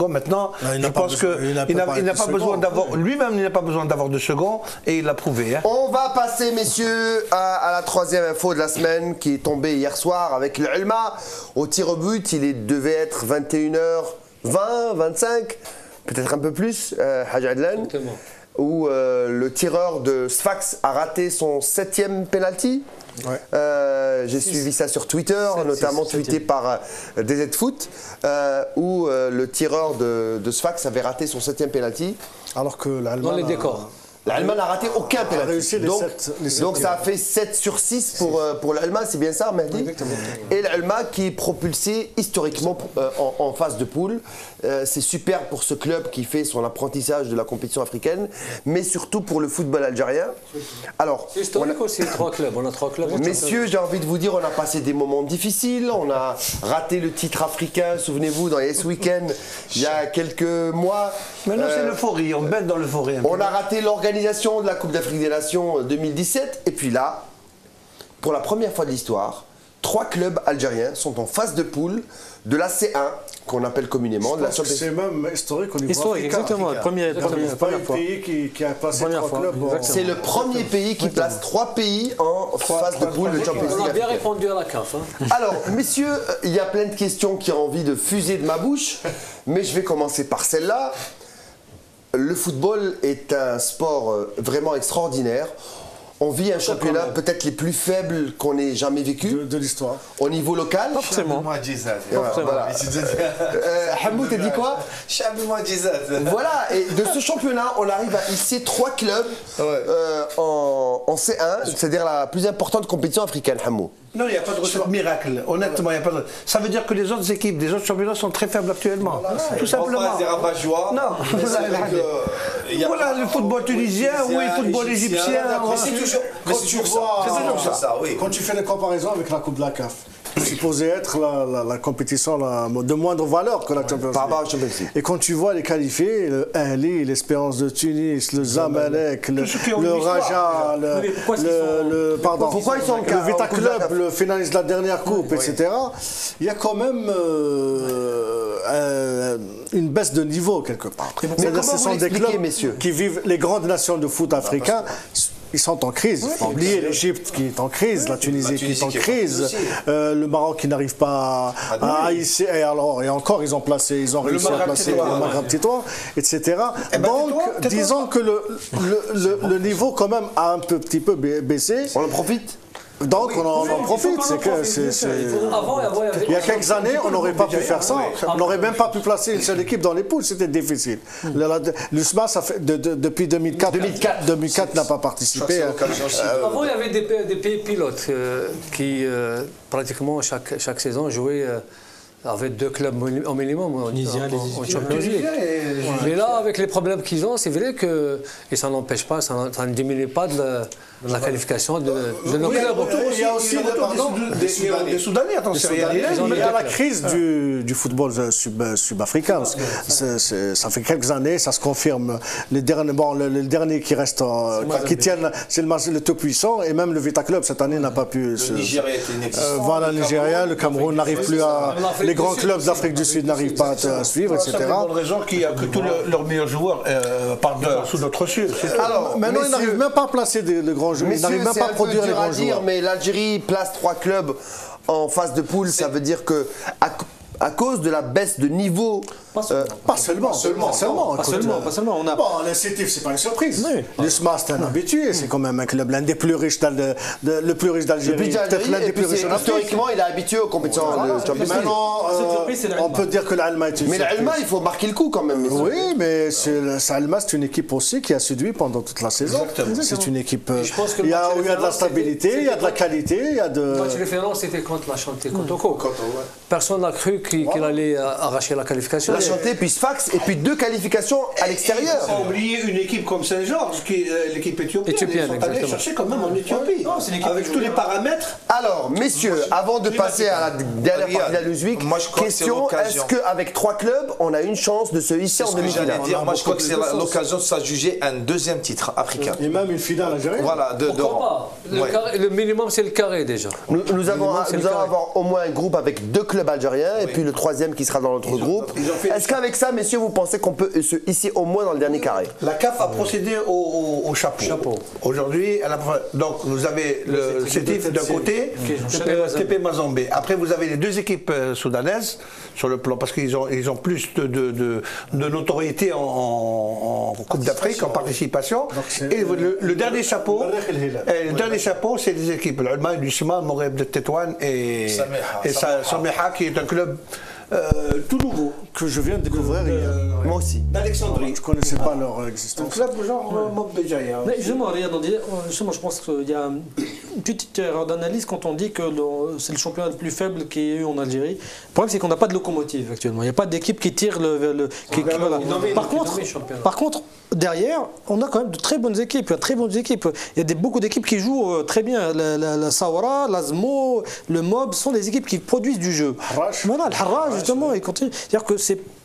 Maintenant, je pense qu'il n'a pas besoin d'avoir. Lui-même, il n'a pas besoin d'avoir de second. Et il l'a prouvé. Hein. On va passer, messieurs, à la troisième info de la semaine qui est tombée hier soir avec le Ulma. Au tir au but, il devait être 21h20, 25, peut-être un peu plus, Hadj Adlan, où le tireur de Sfax a raté son 7e penalty. Ouais. J'ai suivi ça sur Twitter, notamment tweeté par DZ Foot, où le tireur de Sfax avait raté son 7e penalty. Alors que l'Allemagne. Dans les décors. L'Allemagne n'a raté aucun penalty. Donc ça a fait 7 sur 6 pour l'Allemagne, c'est bien ça, Mehdi? Exactement. Et l'Allemagne qui est propulsé historiquement en phase de poule. C'est super pour ce club qui fait son apprentissage de la compétition africaine, mais surtout pour le football algérien. Alors, historique aussi, 3 clubs. On a 3 clubs. Messieurs, j'ai envie de vous dire, on a passé des moments difficiles. On a raté le titre africain, souvenez-vous, dans Yes Weekend, il y a quelques mois. Maintenant, c'est l'euphorie, on bête dans l'euphorie. On a raté l'organisation de la Coupe d'Afrique des Nations 2017. Et puis là, pour la première fois de l'histoire, 3 clubs algériens sont en phase de poule de la C1, qu'on appelle communément de la Champions League. C'est même historique au niveau africain. Exactement, première fois. Pays qui a passé 3 clubs. C'est le premier pays qui place 3 pays en phase de poule de Champions League. On a bien répondu à la CAF. Hein. Alors, messieurs, il y a plein de questions qui ont envie de fuser de ma bouche, mais je vais commencer par celle-là. Le football est un sport vraiment extraordinaire. On vit un championnat peut-être les plus faibles qu'on ait jamais vécu. De l'histoire. Au niveau local. Forcément. Voilà. Hamoud, t'as dit quoi? Voilà, et de ce championnat, on arrive à hisser 3 clubs en C1, c'est-à-dire la plus importante compétition africaine, Hamoud. Non, il n'y a pas de recette miracle. Honnêtement, il n'y a pas de. Ça veut dire que les autres équipes des autres championnats sont très faibles actuellement. Tout simplement. Non. Voilà, le football tunisien, oui, le football égyptien. C'est toujours ça. Quand tu fais les comparaisons avec la Coupe de la CAF, supposée être la compétition de moindre valeur que la Champions League. Et quand tu vois les qualifiés, le Ahli, l'Espérance de Tunis, le Zamalek, le Raja, le Vita Club, le finaliste de la dernière coupe, etc., il y a quand même une baisse de niveau quelque part. Mais ce sont des clubs qui vivent les grandes nations de foot africains. Ils sont en crise. Il faut oublier l'Égypte qui est en crise, la Tunisie qui est en crise, le Maroc qui n'arrive pas à hisser. Et encore, ils ont réussi à placer le Maghreb Titois, etc. Donc, disons que le niveau quand même a un petit peu baissé. On en profite. Donc on en profite, il y a quelques années, on n'aurait pas pu faire ça. On n'aurait même pas pu placer une seule équipe dans les poules, c'était difficile. L'USMA, depuis 2004 n'a pas participé. Avant, il y avait des pays pilotes qui, pratiquement, chaque saison, jouaient avec 2 clubs au minimum en Champions League. Mais là, avec les problèmes qu'ils ont, c'est vrai que, et ça n'empêche pas, ça ne diminue pas de la qualification de nos clubs. Il y a aussi des Soudanais, attention. Il y a la crise du football sud-africain. Ça fait quelques années, ça se confirme. Les derniers qui restent, qui tiennent, c'est le tout puissant, et même le Vita Club cette année n'a pas pu. Le Nigeria était inexistant. Voilà, le Nigeria, le Cameroun n'arrive plus à. Les grands clubs d'Afrique du Sud n'arrivent pas à suivre, etc. C'est une bonne raison que tous leurs meilleurs joueurs partent sous notre cieux. Alors, maintenant, ils n'arrivent même pas à placer de grands joueurs. Ils n'arrivent même pas à produire les grands joueurs. Mais l'Algérie place 3 clubs en phase de poule, ça veut dire que à cause de la baisse de niveau. Pas seulement. On a... Bon, l'incentive, c'est pas une surprise. L'USMA, c'est un habitué. C'est quand même un club l'un des plus riches d'Algérie. Peut-être l'un des plus riches. Historiquement, il est habitué aux compétitions de Champions League. Maintenant, on peut dire que l'Allemagne est une surprise. Mais l'Allemagne, il faut marquer le coup quand même. Oui, mais l'Allemagne, c'est une équipe aussi qui a séduit pendant toute la saison. C'est une équipe. Il y a de la stabilité, il y a de la qualité, il y a de. Le match référence, c'était contre la Chanté Kotoko. Personne n'a cru qu'il allait arracher la qualification. La Chanté, puis Sfax, et puis 2 qualifications à l'extérieur. Il faut oublier une équipe comme Saint-Georges, l'équipe éthiopienne. Ils sont allés chercher quand même en Éthiopie, avec tous les paramètres. Alors, messieurs, avant de passer à la dernière partie de la Newsweek, question, est-ce qu'avec 3 clubs, on a une chance de se hisser en demi-finale? Moi, je crois que c'est l'occasion de s'adjuger un 2e titre africain. Et même une finale algérienne. Voilà, Pourquoi pas? Le minimum, c'est le carré déjà. Nous allons avoir au moins un groupe avec 2 clubs algériens et puis le 3e qui sera dans notre groupe. Est-ce qu'avec ça, messieurs, vous pensez qu'on peut se hisser au moins dans le dernier carré? La CAF a procédé au chapeau. Aujourd'hui, donc vous avez le CETIF d'un côté, TP Mazembe. Après, vous avez les 2 équipes soudanaises sur le plan, parce qu'ils ont plus de notoriété en Coupe d'Afrique, en participation. Et le dernier chapeau, c'est des équipes, l'Alma du Sima, Moreb de Tétouan et Sameha, qui est un club tout nouveau que je viens de découvrir hier. Moi aussi. D'Alexandrie. Je ne connaissais pas leur existence. Un club genre Mob Béjaïa. Justement, je pense qu'il y a une petite erreur d'analyse quand on dit que c'est le championnat le plus faible qu'il y ait eu en Algérie. Le problème, c'est qu'on n'a pas de locomotive actuellement. Il n'y a pas d'équipe qui tire le voilà. Par contre, derrière, on a quand même de très bonnes équipes. Il y a beaucoup d'équipes qui jouent très bien. La Sawara, l'Azmo, le Mob sont des équipes qui produisent du jeu. Voilà, le Harraj, justement, il continue. C'est-à-dire que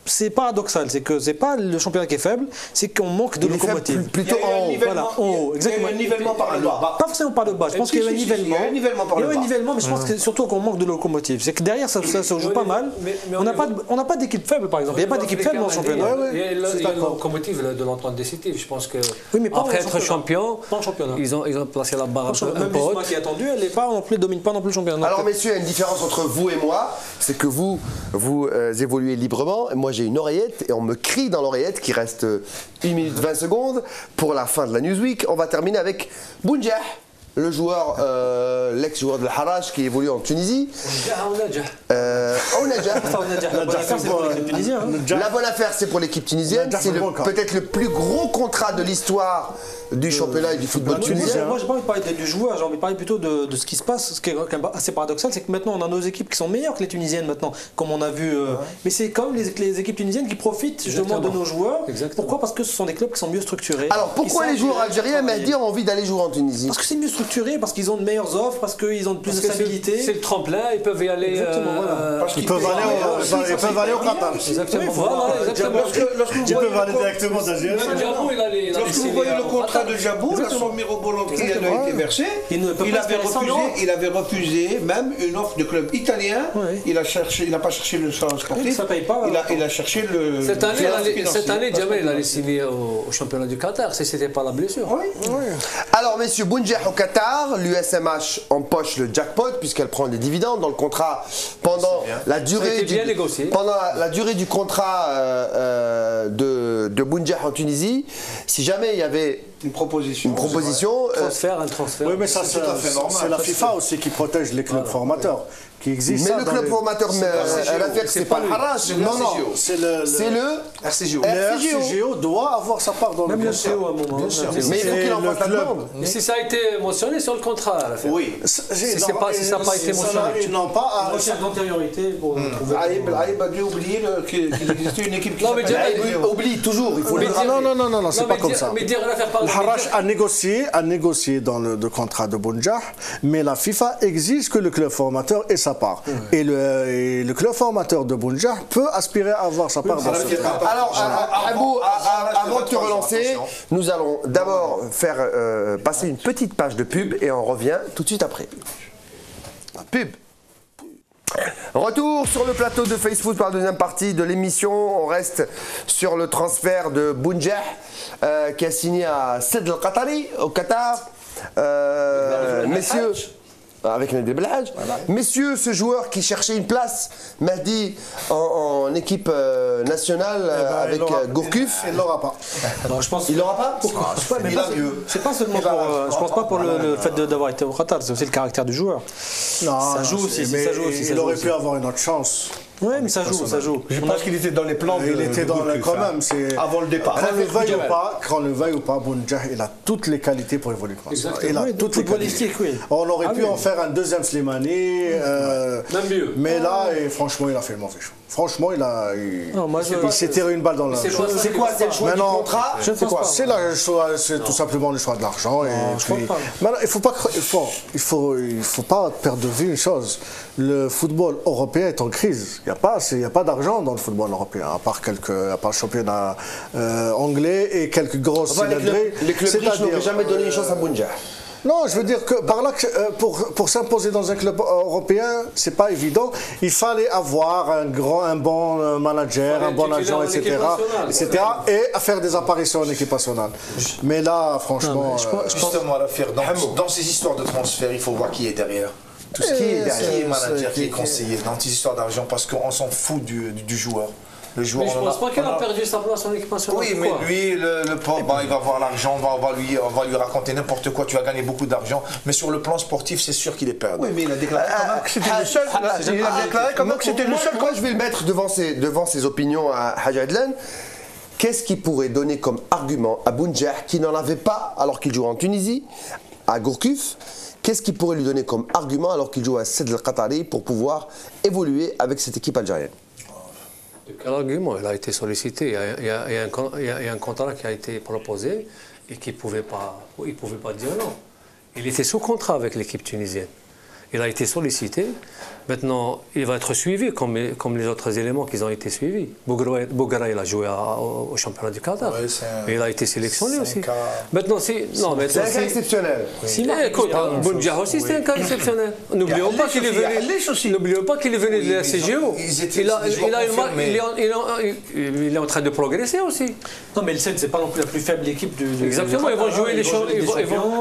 c'est paradoxal, c'est que c'est pas le championnat qui est faible, c'est qu'on manque de locomotive. Plutôt en haut. Voilà, en haut, exactement. Il y a un nivellement par le bas. Pas forcément par le bas. Je pense qu'il y a un nivellement. Il y a un nivellement, mais je pense que surtout qu'on manque de locomotive. C'est que derrière, ça se joue pas mal. On n'a pas d'équipe faible, par exemple. Il n'y a pas d'équipe faible dans le championnat. Il y a la locomotive de l'entente décisive. Je pense que après être champion, ils ont placé la barre un peu haute. Même qui est attendu, elle domine pas non plus le championnat. Alors messieurs, il y a une différence entre vous et moi, c'est que vous évoluez librement, et moi j'ai une oreillette, et on me crie dans l'oreillette qu'il reste 1 minute 20 secondes pour la fin de la Newsweek. On va terminer avec Bounjah, le joueur, l'ex-joueur de l'Harraj qui évolue en Tunisie. La bonne affaire, c'est pour l'équipe tunisienne. C'est peut-être le plus gros contrat de l'histoire du championnat et du football tunisien. Moi, j'ai pas envie de parler du joueur, j'ai envie de parler plutôt de ce qui se passe. Ce qui est quand même assez paradoxal, c'est que maintenant, on a nos équipes qui sont meilleures que les tunisiennes maintenant, comme on a vu. Mais c'est quand même les équipes tunisiennes qui profitent justement de nos joueurs. Pourquoi? Parce que ce sont des clubs qui sont mieux structurés. Alors pourquoi les joueurs algériens, Mehdi, ont envie d'aller jouer en Tunisie? Parce que c'est mieux structuré, parce qu'ils ont de meilleures offres, parce qu'ils ont plus de stabilité. C'est le tremplin, ils peuvent y aller. Ils peuvent aller au Qatar. Exactement. Voilà, exactement. Ils peuvent aller directement d'Algérie. Lorsque vous voyez le contrat de Djabou, la somme mirobolante qui lui a été versée, il avait refusé même une offre de club italien. Il n'a pas cherché le salon sportif. Ça paye pas. Il a cherché le. Cette année, Djamel il allait signer au championnat du Qatar, si c'était pas la blessure. Alors messieurs, Bounjah au Qatar, l'USMH empoche le jackpot puisqu'elle prend des dividendes dans le contrat pendant la durée du contrat de Bounjah en Tunisie. Si jamais il y avait une proposition. Un transfert. Oui, mais ça, c'est la FIFA aussi qui protège les clubs formateurs. Qui existe. Mais le club formateur, c'est pas le Harraj. Non, c'est le RCGO. Le RCGO doit avoir sa part dans le contrat. Même le CO à un moment. Bien sûr. Mais il faut qu'il en fasse la demande. Mais si ça a été mentionné sur le contrat, oui. Si ça n'a pas été mentionné. Ils n'ont pas à recherche d'antériorité pour trouver. Aïb a dû oublier qu'il existait une équipe qui oublie toujours. Il faut non, c'est pas comme ça. Mais dire l'affaire par le Harraj a négocié dans le contrat de Bounjah, mais la FIFA exige que le club formateur ait sa part. Et le club formateur de Bounjah peut aspirer à avoir sa part dans ce contrat. Alors, Abou, avant de te relancer, nous allons d'abord faire passer une petite page de pub et on revient tout de suite après. Pub. Retour sur le plateau de FaceFoot par la deuxième partie de l'émission. On reste sur le transfert de Bounjah qui a signé à Said Al-Qatari au Qatar. Messieurs, avec Mehdi Belhadj. Messieurs, ce joueur qui cherchait une place, Mehdi, en équipe nationale avec Gourcuff. Il ne l'aura pas. Alors, je pense il l'aura pas. C'est pas seulement pour. Je pense pas pour le fait d'avoir été au Qatar, c'est aussi le caractère du joueur. Non, ça joue aussi. Il aurait pu avoir une autre chance. Oui, mais ça joue. Je pense qu'il était dans les plans. Il était dans le quand même. Avant le départ. Quand on le veuille ou pas, Bounjah, il a toutes les qualités pour évoluer. Il a toutes les qualités. On aurait pu en faire un deuxième Slimani. Même mieux. Mais là, franchement, il a fait le mauvais choix. Franchement, il s'est tiré une balle dans la. C'est quoi? C'est le choix du contrat? C'est quoi? C'est tout simplement le choix de l'argent. Maintenant, il faut pas perdre de vue une chose. Le football européen est en crise. Il n'y a pas d'argent dans le football européen, à part le championnat anglais et quelques grosses cylindrées. Les clubs riches n'auraient jamais donné une chance à Bounjah. Non, je veux dire que par là, pour s'imposer dans un club européen, c'est pas évident. Il fallait avoir un bon manager, un bon agent, etc. Et à faire des apparitions en équipe nationale. Mais là, franchement... Justement, dans ces histoires de transfert, il faut voir qui est derrière. Tout ce qui est derrière, qui est manager, qui est conseiller, dans ces histoires d'argent, parce qu'on s'en fout du joueur. Le joueur, mais je ne pense pas qu'il a perdu sa place en équipe nationale. Oui, mais lui, le pauvre, il va avoir l'argent, on va lui raconter n'importe quoi, tu vas gagner beaucoup d'argent. Mais sur le plan sportif, c'est sûr qu'il est perdu. Oui, mais il a déclaré quand même que c'était le seul. Il a déclaré quand même que c'était le seul. Moi, je vais le mettre devant ses opinions à Hadj Adlan. Qu'est-ce qui pourrait donner comme argument à Bounjah, qui n'en avait pas alors qu'il jouait en Tunisie, à Gourcuff? Qu'est-ce qui pourrait lui donner comme argument alors qu'il joue à Sed El Qatari pour pouvoir évoluer avec cette équipe algérienne? Quel argument? Il a été sollicité. Il y a un contrat qui a été proposé et qu'il ne pouvait pas dire non. Il était sous contrat avec l'équipe tunisienne. Il a été sollicité. Maintenant, il va être suivi comme les autres éléments qui ont été suivis. Bougra, il a joué au championnat du Qatar. Ouais, il a été sélectionné aussi. Maintenant, c'est un cas exceptionnel. Écoute, Bounjah aussi, c'est un cas exceptionnel. N'oublions pas qu'il est venu de la CGO. Il est en train de progresser aussi. Non, mais le Sen, c'est pas non plus la plus faible équipe du. Exactement, ils vont jouer les choses.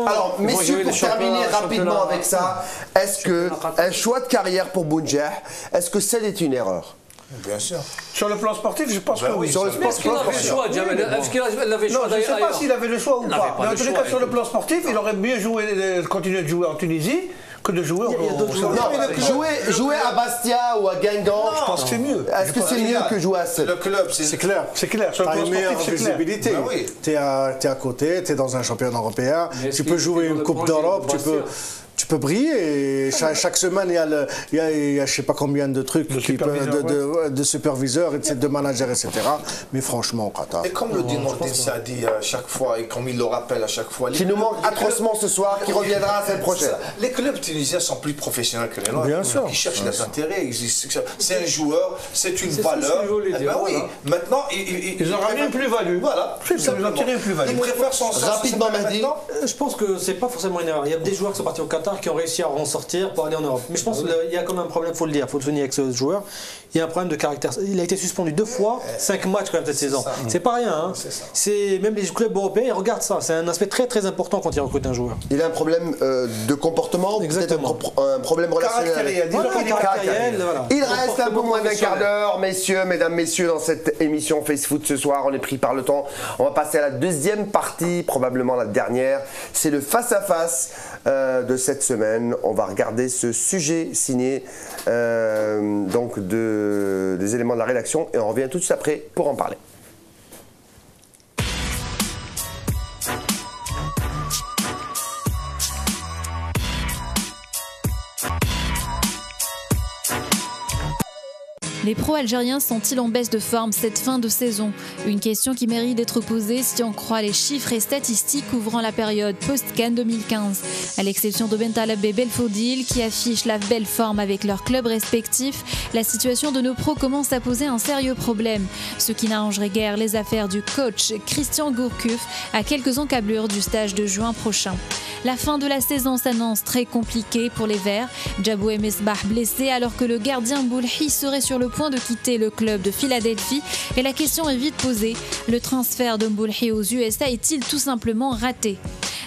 Alors, messieurs, pour terminer rapidement avec ça, est-ce qu'un choix de carrière pour Bounjah, est-ce que c'est une erreur? Bien sûr. Sur le plan sportif, je pense que oui. Est-ce qu'il avait le choix, Jamel? Est-ce qu'il avait le choix? Non, je ne sais pas s'il avait le choix ou pas. Mais en tous les cas, sur le plan sportif, il aurait mieux continué de jouer en Tunisie que de jouer jouer à Bastia ou à Guingamp, je pense que c'est mieux. Est-ce que c'est mieux que jouer à Sète? Le club, c'est clair. C'est clair. Sur le plan sportif, c'est clair. Visibilité. Tu es à côté, tu es dans un championnat européen, tu peux jouer une Coupe d'Europe, tu peux briller. Et chaque semaine, il y a je sais pas combien de trucs, de superviseurs, de managers, etc. Mais franchement, au Qatar. Et comme le dit Nordin Saadi à chaque fois, et comme il le rappelle à chaque fois. Qui nous manque atrocement ce soir, qui reviendra la semaine prochaine. Les clubs tunisiens sont plus professionnels que les nôtres. Bien sûr. Ils cherchent des intérêts. C'est un joueur, c'est une valeur. Oui. Maintenant, ils ont ramené une plus-value. Voilà. Ils ont tiré une plus-value. Ils préfèrent son sens. Rapidement, Mahdi. Je pense que c'est pas forcément une erreur. Il y a des joueurs qui sont partis au Qatar qui ont réussi à en sortir pour aller en Europe. Mais je pense qu'il y a quand même un problème, il faut le dire, il faut le souligner avec ce joueur. Il y a un problème de caractère. Il a été suspendu 2 fois, 5 matchs quand même cette saison. C'est pas rien. Hein. C'est même les clubs européens, ils regardent ça. C'est un aspect très très important quand ils recrutent un joueur. Il a un problème de comportement, peut-être un problème relationnel. Il reste un peu moins d'un quart d'heure, mesdames, messieurs, dans cette émission Face Foot ce soir. On est pris par le temps. On va passer à la deuxième partie, probablement la dernière. C'est le face-à-face de cette semaine. On va regarder ce sujet signé donc des éléments de la rédaction et on revient tout de suite après pour en parler. Les pros algériens sont-ils en baisse de forme cette fin de saison? Une question qui mérite d'être posée si on croit les chiffres et statistiques couvrant la période post-CAN 2015. À l'exception de Bentaleb et Belfodil qui affichent la belle forme avec leurs clubs respectifs, la situation de nos pros commence à poser un sérieux problème. Ce qui n'arrangerait guère les affaires du coach Christian Gourcuff à quelques encablures du stage de juin prochain. La fin de la saison s'annonce très compliquée pour les Verts. Djaboué Mesbah blessé alors que le gardien Boulhi serait sur le point de quitter le club de Philadelphie. Et la question est vite posée. Le transfert de Boulhi aux USA est-il tout simplement raté?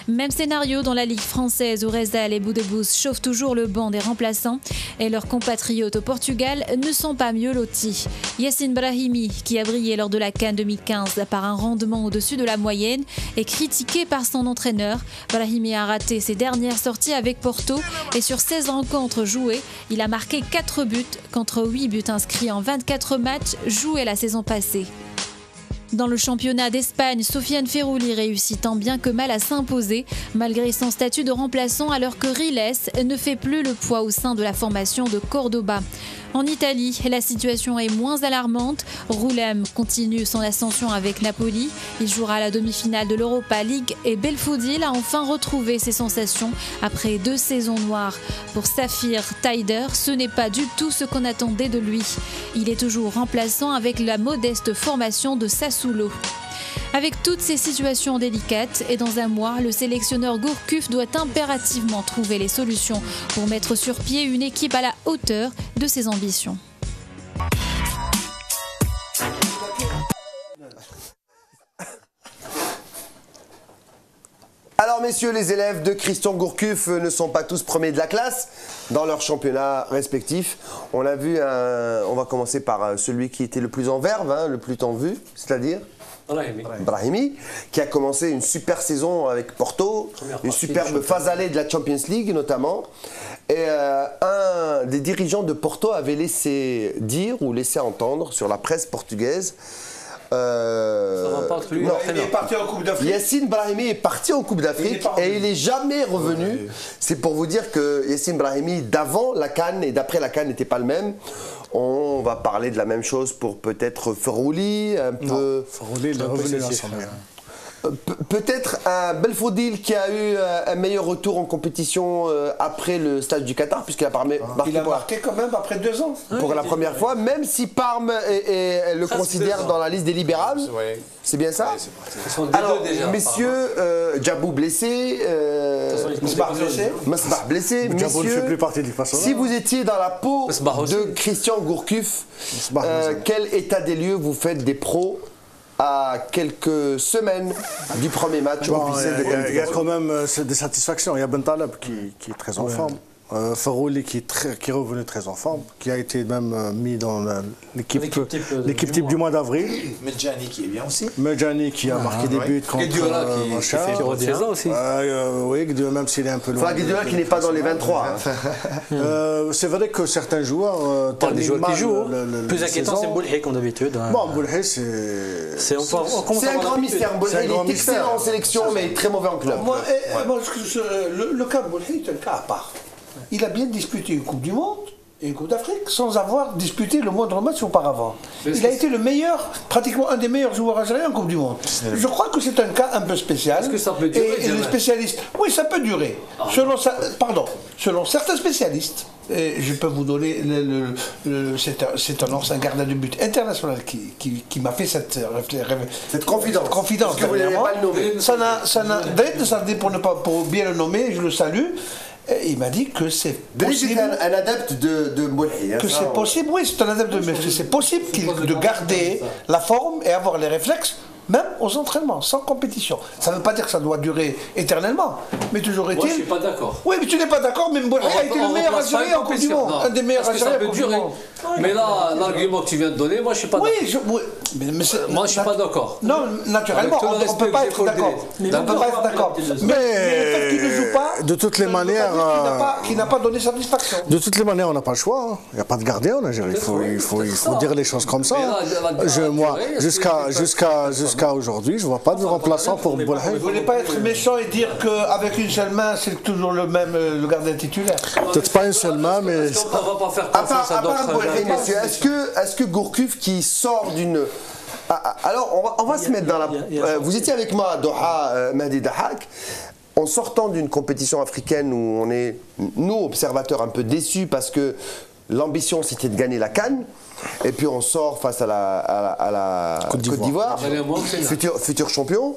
Même scénario dans la Ligue française où Rezal et Boudebouz chauffent toujours le banc des remplaçants et leurs compatriotes au Portugal ne sont pas mieux lotis. Yassine Brahimi, qui a brillé lors de la CAN 2015 par un rendement au-dessus de la moyenne, est critiqué par son entraîneur. Brahimi a raté ses dernières sorties avec Porto et sur 16 rencontres jouées, il a marqué 4 buts contre 8 buts inscrits en 24 matchs joués la saison passée. Dans le championnat d'Espagne, Sofiane Ferrouli réussit tant bien que mal à s'imposer, malgré son statut de remplaçant, alors que Riles ne fait plus le poids au sein de la formation de Cordoba. En Italie, la situation est moins alarmante. Roulem continue son ascension avec Napoli. Il jouera la demi-finale de l'Europa League et Belfodil a enfin retrouvé ses sensations après 2 saisons noires. Pour Safir Taider, ce n'est pas du tout ce qu'on attendait de lui. Il est toujours remplaçant avec la modeste formation de Sassuolo. Avec toutes ces situations délicates, et dans un mois, le sélectionneur Gourcuff doit impérativement trouver les solutions pour mettre sur pied une équipe à la hauteur de ses ambitions. Alors messieurs, les élèves de Christian Gourcuff ne sont pas tous premiers de la classe dans leur championnat respectif. On a vu, on va commencer par celui qui était le plus en verve, le plus en vue, c'est-à-dire Brahimi, qui a commencé une super saison avec Porto, une superbe phase allée de la Champions League notamment. Et un des dirigeants de Porto avait laissé dire ou laissé entendre sur la presse portugaise. Ça va pas être lui. Non, il est parti en Coupe d'Afrique. Yassine Brahimi est parti en Coupe d'Afrique et il n'est jamais revenu. C'est pour vous dire que Yassine Brahimi, d'avant la CAN et d'après la CAN, n'était pas le même. On va parler de la même chose pour peut-être Ferrouli, un peu. Ferrouli, il est revenu à son meilleur. Peut-être un Belfodil qui a eu un meilleur retour en compétition après le stage du Qatar, puisqu'il a marqué quand même après 2 ans. Pour la première fois, même si Parme le considère dans la liste des libérales. C'est bien ça? Alors, messieurs, Djabou blessé, Mesbah blessé, messieurs, si vous étiez dans la peau de Christian Gourcuff, quel état des lieux vous faites des pros à quelques semaines du premier match officiel de compétition? Il y a quand même des satisfactions. Il y a Bentaleb qui est très en forme. Ferrouli qui est revenu très en forme, qui a été même mis dans l'équipe type du mois d'avril. Medjani qui est bien aussi. Medjani qui a marqué des buts contre Guediola qui fait aussi. Oui, Guediola, même s'il est un peu loin. Enfin, Guediola qui n'est pas dans les 23. C'est vrai que certains joueurs terminent mal. Le plus inquiétant, c'est Boulhay comme d'habitude. Bon, Boulhay, c'est un grand mystère. Boulhay, il est excellent en sélection, mais très mauvais en club. Le cas de Boulhay est un cas à part. Il a bien disputé une Coupe du Monde et une Coupe d'Afrique sans avoir disputé le moindre match auparavant. Il a été le meilleur, pratiquement un des meilleurs joueurs algériens en Coupe du Monde. Je crois que c'est un cas un peu spécial. Est-ce que ça peut durer? Et les spécialistes, oui, ça peut durer. Selon certains spécialistes, et je peux vous donner, c'est un ancien gardien de but international qui m'a fait cette confidence. Parce que vous n'avez pas le nommer. Pour bien le nommer, je le salue. Il m'a dit que c'est possible. Un adepte de Boulhay. Que c'est possible, oui, c'est un adepte de Boulhay. C'est possible de garder la forme et avoir les réflexes, même aux entraînements, sans compétition. Ça ne veut pas dire que ça doit durer éternellement, mais toujours est-il. Moi, je ne suis pas d'accord. Oui, mais tu n'es pas d'accord, mais Boulhay a été le meilleur Algérien en Coupe du Monde. Un des meilleurs Algériens en Coupe du Monde. Mais là, l'argument que tu viens de donner, moi, je ne suis pas d'accord. Oui, moi, je ne suis pas d'accord. Non, naturellement, on ne peut pas être d'accord. On ne peut pas être d'accord. Mais le fait qu'il ne joue pas, de toutes les manières, qui n'a pas donné satisfaction. De toutes les manières, on n'a pas le choix. Il n'y a pas de gardien en Algérie. Il faut dire les choses comme ça. Moi, jusqu'à aujourd'hui, je ne vois pas de remplaçant pour Boulhay. Vous ne voulez pas être méchant et dire qu'avec une seule main, c'est toujours le gardien titulaire? Peut-être pas une seule main, mais... On ne va pas faire confiance à d'autres. Est-ce que Gourcuff qui sort d'une... Alors, on va se mettre dans la... Vous étiez avec moi à Doha, Mahdi Dahak. En sortant d'une compétition africaine où on est, nous, observateurs, un peu déçus parce que l'ambition, c'était de gagner la CAN. Et puis on sort face à la Côte d'Ivoire, futur champion.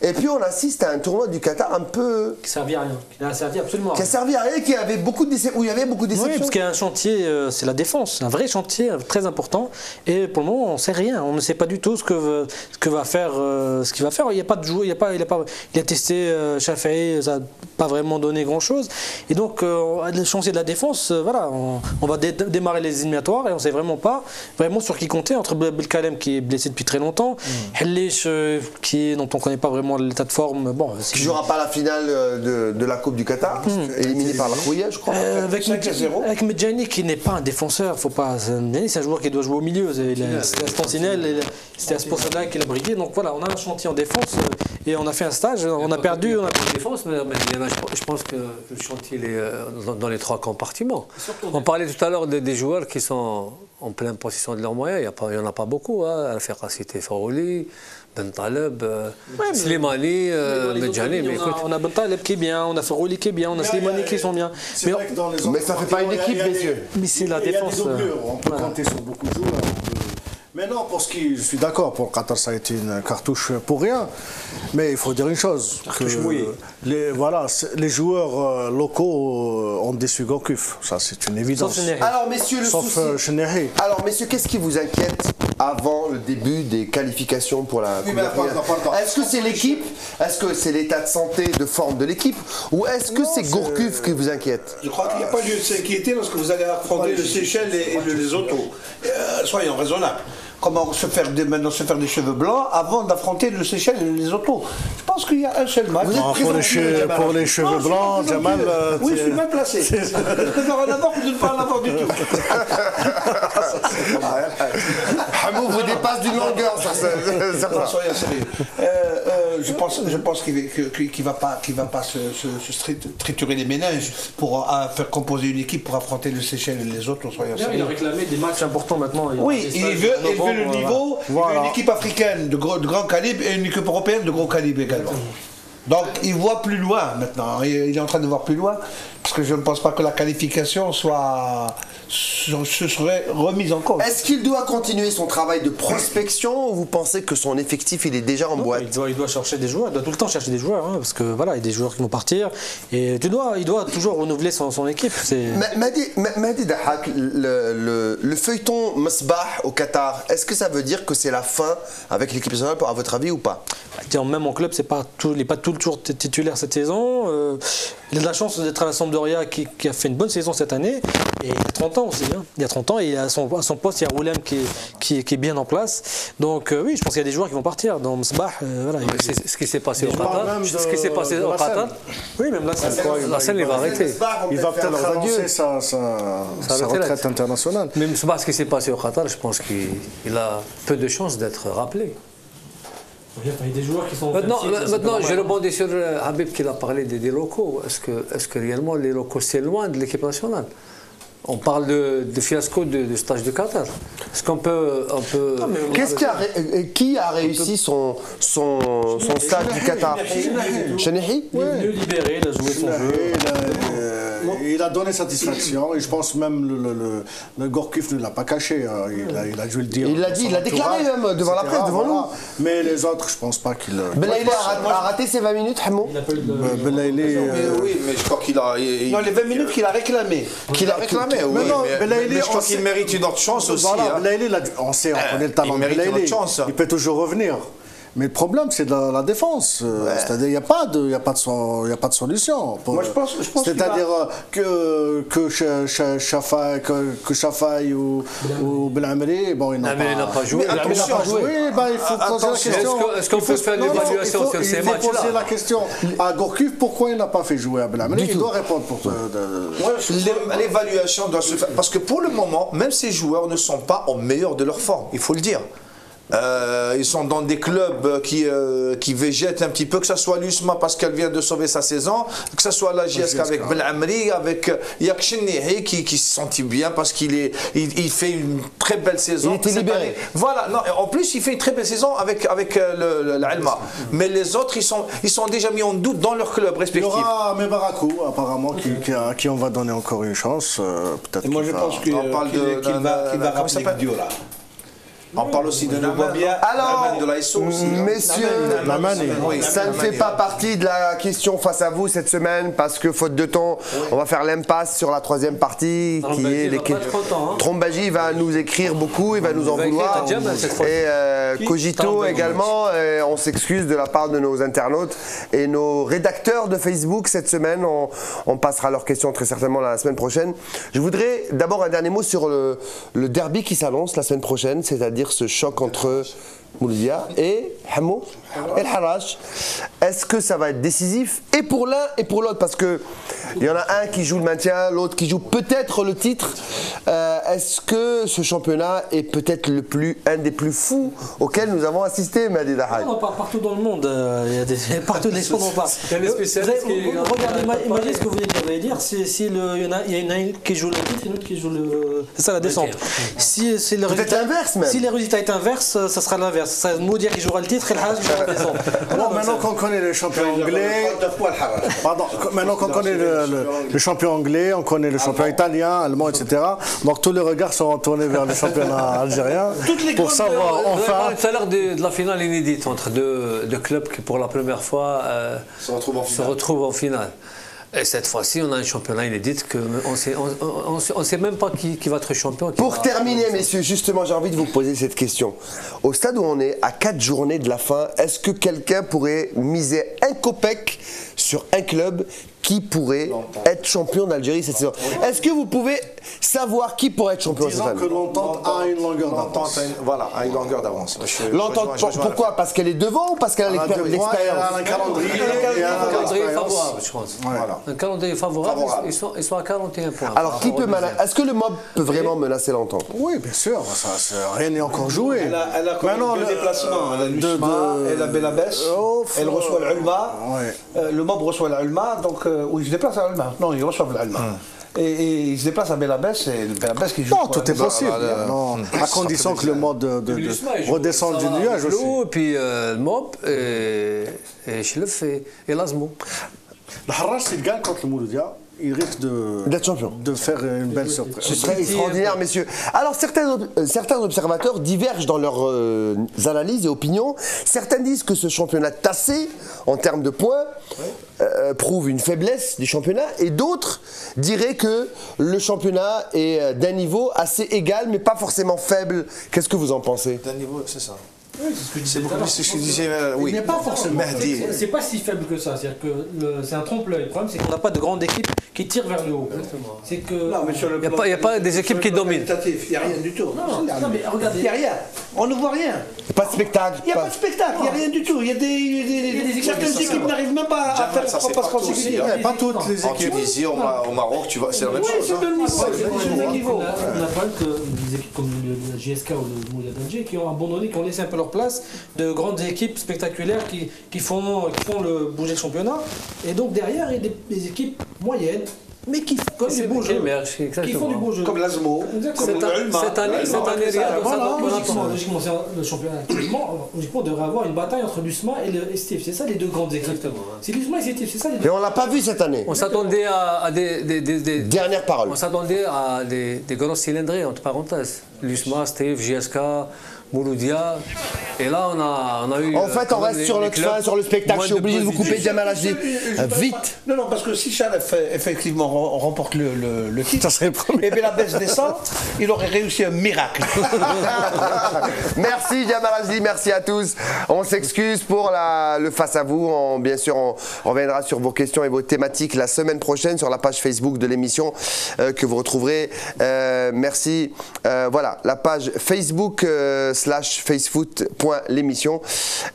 Et puis on assiste à un tournoi du Qatar un peu... Qui ne servait à rien. Qui n'a servi absolument à rien. Qui a servi à rien, où il y avait beaucoup de déceptions. Oui, parce qu'il y a un chantier, c'est la défense, un vrai chantier très important. Et pour le moment, on ne sait rien. On ne sait pas du tout ce qu'il va faire. Il n'y a pas de joueur, il a testé Chafaï, ça n'a pas vraiment donné grand-chose. Et donc, le chantier de la défense, voilà, on va démarrer les éliminatoires et on ne sait vraiment pas sur qui compter, entre Belkalem qui est blessé depuis très longtemps, Hellish dont on ne connaît pas vraiment l'état de forme. Bon, qui ne jouera pas la finale de la Coupe du Qatar, éliminé par la Khouya, je crois. Avec Medjani qui n'est pas un défenseur, c'est un joueur qui doit jouer au milieu, c'est un sentinelle, c'était à ce poste-là qu'il a brillé. Donc voilà, on a un chantier en défense et on a fait un stage, on a perdu. Défense, mais je pense que le chantier est dans les 3 compartiments. On parlait tout à l'heure des joueurs qui sont en pleine possession de leurs moyens, il n'y en a pas beaucoup. Al-Fiqa a cité Farouli, Ben Taleb, Slimani, Medjani. On a Ben Taleb qui est bien, on a Farouli qui est bien, on a Slimani qui sont bien. Mais ça ne fait pas une équipe, messieurs. Mais c'est la défense. On peut compter sur beaucoup de joueurs. Mais non, je suis d'accord, pour le Qatar, ça a été une cartouche pour rien. Mais il faut dire une chose, les joueurs locaux ont déçu Gourcuff. Ça, c'est une évidence. Alors, messieurs, Alors, messieurs, qu'est-ce qui vous inquiète avant le début des qualifications pour la Coupe d'Afrique? Est-ce que c'est l'équipe? Est-ce que c'est l'état de santé, de forme de l'équipe? Ou est-ce que c'est Gourcuff qui vous inquiète? Je crois qu'il n'y a pas lieu de s'inquiéter lorsque vous allez affronter le Seychelles et le Lesotho. Soyons raisonnables. Comment maintenant se faire des cheveux blancs avant d'affronter le Seychelles et le Lesotho? Je pense qu'il y a un seul match. Pour les cheveux blancs, Jamal... Oui, je suis mal placé. Je préfère en avoir que de ne pas en avoir du tout. Hamou vous dépasse d'une longueur sur ça. Soyez sérieux. Je pense qu'il ne va pas se triturer les méninges pour faire composer une équipe pour affronter le Seychelles et les autres. Il a réclamé des matchs importants maintenant. Oui, il veut le niveau, il veut une équipe africaine de grand calibre et une équipe européenne de gros calibre également. Donc il voit plus loin maintenant, il est en train de voir plus loin, parce que je ne pense pas que la qualification se serait remise en cause. Est-ce qu'il doit continuer son travail de prospection ou vous pensez que son effectif il est déjà en boîte? Il doit chercher des joueurs, il doit tout le temps chercher des joueurs, parce que voilà, il y a des joueurs qui vont partir et il doit toujours renouveler son équipe. Mehdi Dahak, le feuilleton Mesbah au Qatar, est-ce que ça veut dire que c'est la fin avec l'équipe nationale à votre avis ou pas? Même en club, il n'est pas toujours titulaire cette saison. Il a de la chance d'être à la Sampdoria qui a fait une bonne saison cette année. Et il a 30 ans aussi. Il y a 30 ans et à son poste, il y a Roulem qui est bien en place. Donc oui, je pense qu'il y a des joueurs qui vont partir. Dans Mesbah, c'est ce qui s'est passé au Qatar. Oui, même là, la scène, il va arrêter. Il va peut-être annoncer sa retraite internationale. Mais Mesbah, ce qui s'est passé au Qatar, je pense qu'il a peu de chances d'être rappelé. Il y a des joueurs qui sont... Maintenant je rebondis sur Habib qui a parlé des locaux. Est-ce que réellement les locaux, c'est loin de l'équipe nationale? On parle de fiasco du stage de Qatar. Est-ce qu'on peut... Qui a réussi son stage du Qatar? Chenihi? Il est venu libéré, il a joué son jeu. Il a donné satisfaction et je pense même le Gourcuff ne l'a pas caché. Il a dû le dire. Il l'a dit, il l'a déclaré même devant la presse, devant nous. Mais les autres, je pense pas qu'il... Belaïli a raté ses 20 minutes, Hamou? Belaïli... Oui, mais je crois qu'il a... Non, les 20 minutes qu'il a réclamé. Mais je crois qu'il mérite une autre chance aussi. Belaïli, on connaît le talent de Belaïli. Il peut toujours revenir. Mais le problème, c'est la défense. C'est-à-dire, il n'y a pas de solution. Moi, je pense c'est-à-dire que Chafaï ou Belamri, bon, ils n'ont pas joué. Il faut poser la question. Est-ce qu'on peut faire l'évaluation sur ces matchs-là? Il faut poser la question à Gourcuff, pourquoi il n'a pas fait jouer à Belamri? Il doit répondre pour l'évaluation doit se faire. Parce que pour le moment, même ces joueurs ne sont pas au meilleur de leur forme, il faut le dire. Ils sont dans des clubs qui végètent un petit peu, que ce soit l'USMA parce qu'elle vient de sauver sa saison, que ce soit la GSK avec Belamri, avec Yakshinihi qui se sentit bien parce qu'il fait une très belle saison. Il était libéré. Voilà, non, en plus il fait une très belle saison avec l'Alma. Mais les autres, ils sont déjà mis en doute dans leur club respectif. Il y aura Mebarakou apparemment à qui on va donner encore une chance. Moi je pense qu'il va rappeler Guardiola. On parle aussi de Naman, alors, de l'ASO aussi. Messieurs, ça ne fait pas partie de la question face à vous cette semaine parce que faute de temps, on va faire l'impasse sur la troisième partie qui est les Trombaji va nous écrire beaucoup, il va nous en vouloir. Et Cogito également, on s'excuse de la part de nos internautes et nos rédacteurs de Facebook cette semaine. On passera leurs questions très certainement la semaine prochaine. Je voudrais d'abord un dernier mot sur le derby qui s'annonce la semaine prochaine, c'est-à-dire ce choc entre Mouloudia et Hamou El Harrach. Est-ce que ça va être décisif et pour l'un et pour l'autre? Parce qu'il y en a un qui joue le maintien, l'autre qui joue peut-être le titre. Est-ce que ce championnat est peut-être un des plus fous auxquels nous avons assisté, Mehdi Dahaj? On parle partout dans le monde. Il y a partout des choses dont on parle. Regardez, imaginez ce que vous venez de dire. Il y en a un qui joue le titre et l'autre qui joue le. C'est ça la descente. Peut-être l'inverse même. Si le résultat est inverse, ça sera l'inverse. Ça va Moudia qui jouera le titre et le Harrach qui jouera la descente. Alors maintenant qu'on connaît les champions anglais, maintenant qu'on connaît le champion anglais, on connaît le champion italien, allemand, etc. Donc tous les regards sont tournés vers le championnat algérien pour savoir enfin. Ça a l'air de la finale inédite entre deux clubs qui pour la première fois se retrouvent en finale. Et cette fois-ci, on a un championnat inédit on ne sait même pas qui va être champion. Pour terminer, messieurs, justement, j'ai envie de vous poser cette question. Au stade où on est, à 4 journées de la fin, est-ce que quelqu'un pourrait miser un copec sur un club qui pourrait être champion d'Algérie cette saison? Est-ce que vous pouvez savoir qui pourrait être champion cette année? Disons que l'entente a une longueur d'avance. Voilà, a une longueur d'avance. L'entente, pourquoi? Parce qu'elle est devant ou parce qu'elle a l'expérience? Elle a un calendrier favorable, je pense. Voilà. Un calendrier favorable, ils sont à 41 points. Alors, est-ce que le MOB peut vraiment menacer l'entente? Oui, bien sûr. Rien n'est encore joué. Elle a le déplacement. Elle a l'USMA, elle a Belabès, elle reçoit l'Ulma. Le MOB reçoit l'Ulma, donc où il se déplace à Ulma. Non, il reçoit l'Ulma. Et il se déplace à Belabès, et Belabès qui joue. Non, tout est possible. À condition que le mode redescende du nuage aussi. Et puis le MOB, et Chlef et Lazmo. Le Harrach, s'il gagne contre le Mouloudia, il risque d'être champion, de faire une belle surprise. Ce serait extraordinaire, messieurs. Alors, certains observateurs divergent dans leurs analyses et opinions. Certains disent que ce championnat tassé, en termes de points, prouve une faiblesse du championnat. Et d'autres diraient que le championnat est d'un niveau assez égal, mais pas forcément faible. Qu'est-ce que vous en pensez? D'un niveau, c'est ça. Oui, c'est beaucoup plus ce que je disais. Oui. Il n'est pas forcément. C'est pas si faible que ça. C'est-à-dire que c'est un trompe-l'œil. Le problème, c'est qu'on n'a pas de grande équipe qui tire vers le haut. C'est que. Il n'y a pas des équipes qui dominent. Il n'y a rien du tout. Non, mais regardez. Il n'y a rien. On ne voit rien. Il n'y a pas de spectacle. Il n'y a pas de spectacle. Il n'y a rien du tout. Il y a certaines équipes n'arrivent même pas à faire ce qu'on pense qu'il y a. Pas toutes les équipes. En Tunisie, au Maroc, tu vois, c'est la même chose. C'est le même niveau. On a pas que des équipes comme le GSK ou le Mouloudia d'Alger qui ont abandonné, qui ont laissé un peu leur place de grandes équipes spectaculaires qui font bouger le championnat. Et donc derrière, il y a des équipes moyennes, mais qui font du beau jeu. Qui font du beau jeu. Comme l'Azmo, comme l'Ulma. Cette année, logiquement, le championnat actuellement, logiquement, devrait avoir une bataille entre l'USMA et Steve. C'est ça les deux grandes équipes. C'est l'USMA et Steve, c'est ça les deux. Et on ne l'a pas vu cette année. On s'attendait à des dernières paroles. On s'attendait à des grosses cylindrées, entre parenthèses. L'USMA, Steve, JSK, Mouloudia. Et là, on a eu. En fait, on reste sur notre fin, sur le spectacle. Je suis obligé de vous couper Jamal Ajdi. Vite. Non, parce que si Chalef effectivement remporte le titre, et Belabès descend, il aurait réussi un miracle. Merci Jamal Ajdi, merci à tous. On s'excuse pour le face à vous. Bien sûr, on reviendra sur vos questions et vos thématiques la semaine prochaine sur la page Facebook de l'émission que vous retrouverez. Merci. Voilà, la page Facebook /facefoot.l'émission.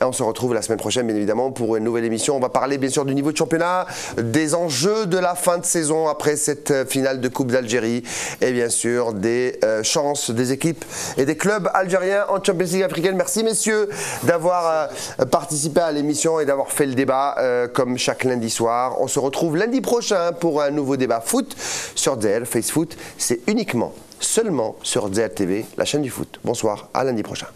On se retrouve la semaine prochaine, bien évidemment, pour une nouvelle émission. On va parler, bien sûr, du niveau de championnat, des enjeux de la fin de saison après cette finale de Coupe d'Algérie et, bien sûr, des chances des équipes et des clubs algériens en Champions League africaine. Merci, messieurs, d'avoir participé à l'émission et d'avoir fait le débat comme chaque lundi soir. On se retrouve lundi prochain pour un nouveau débat foot sur DL Face Foot. C'est uniquement seulement sur DL TV, la chaîne du foot. Bonsoir, à lundi prochain.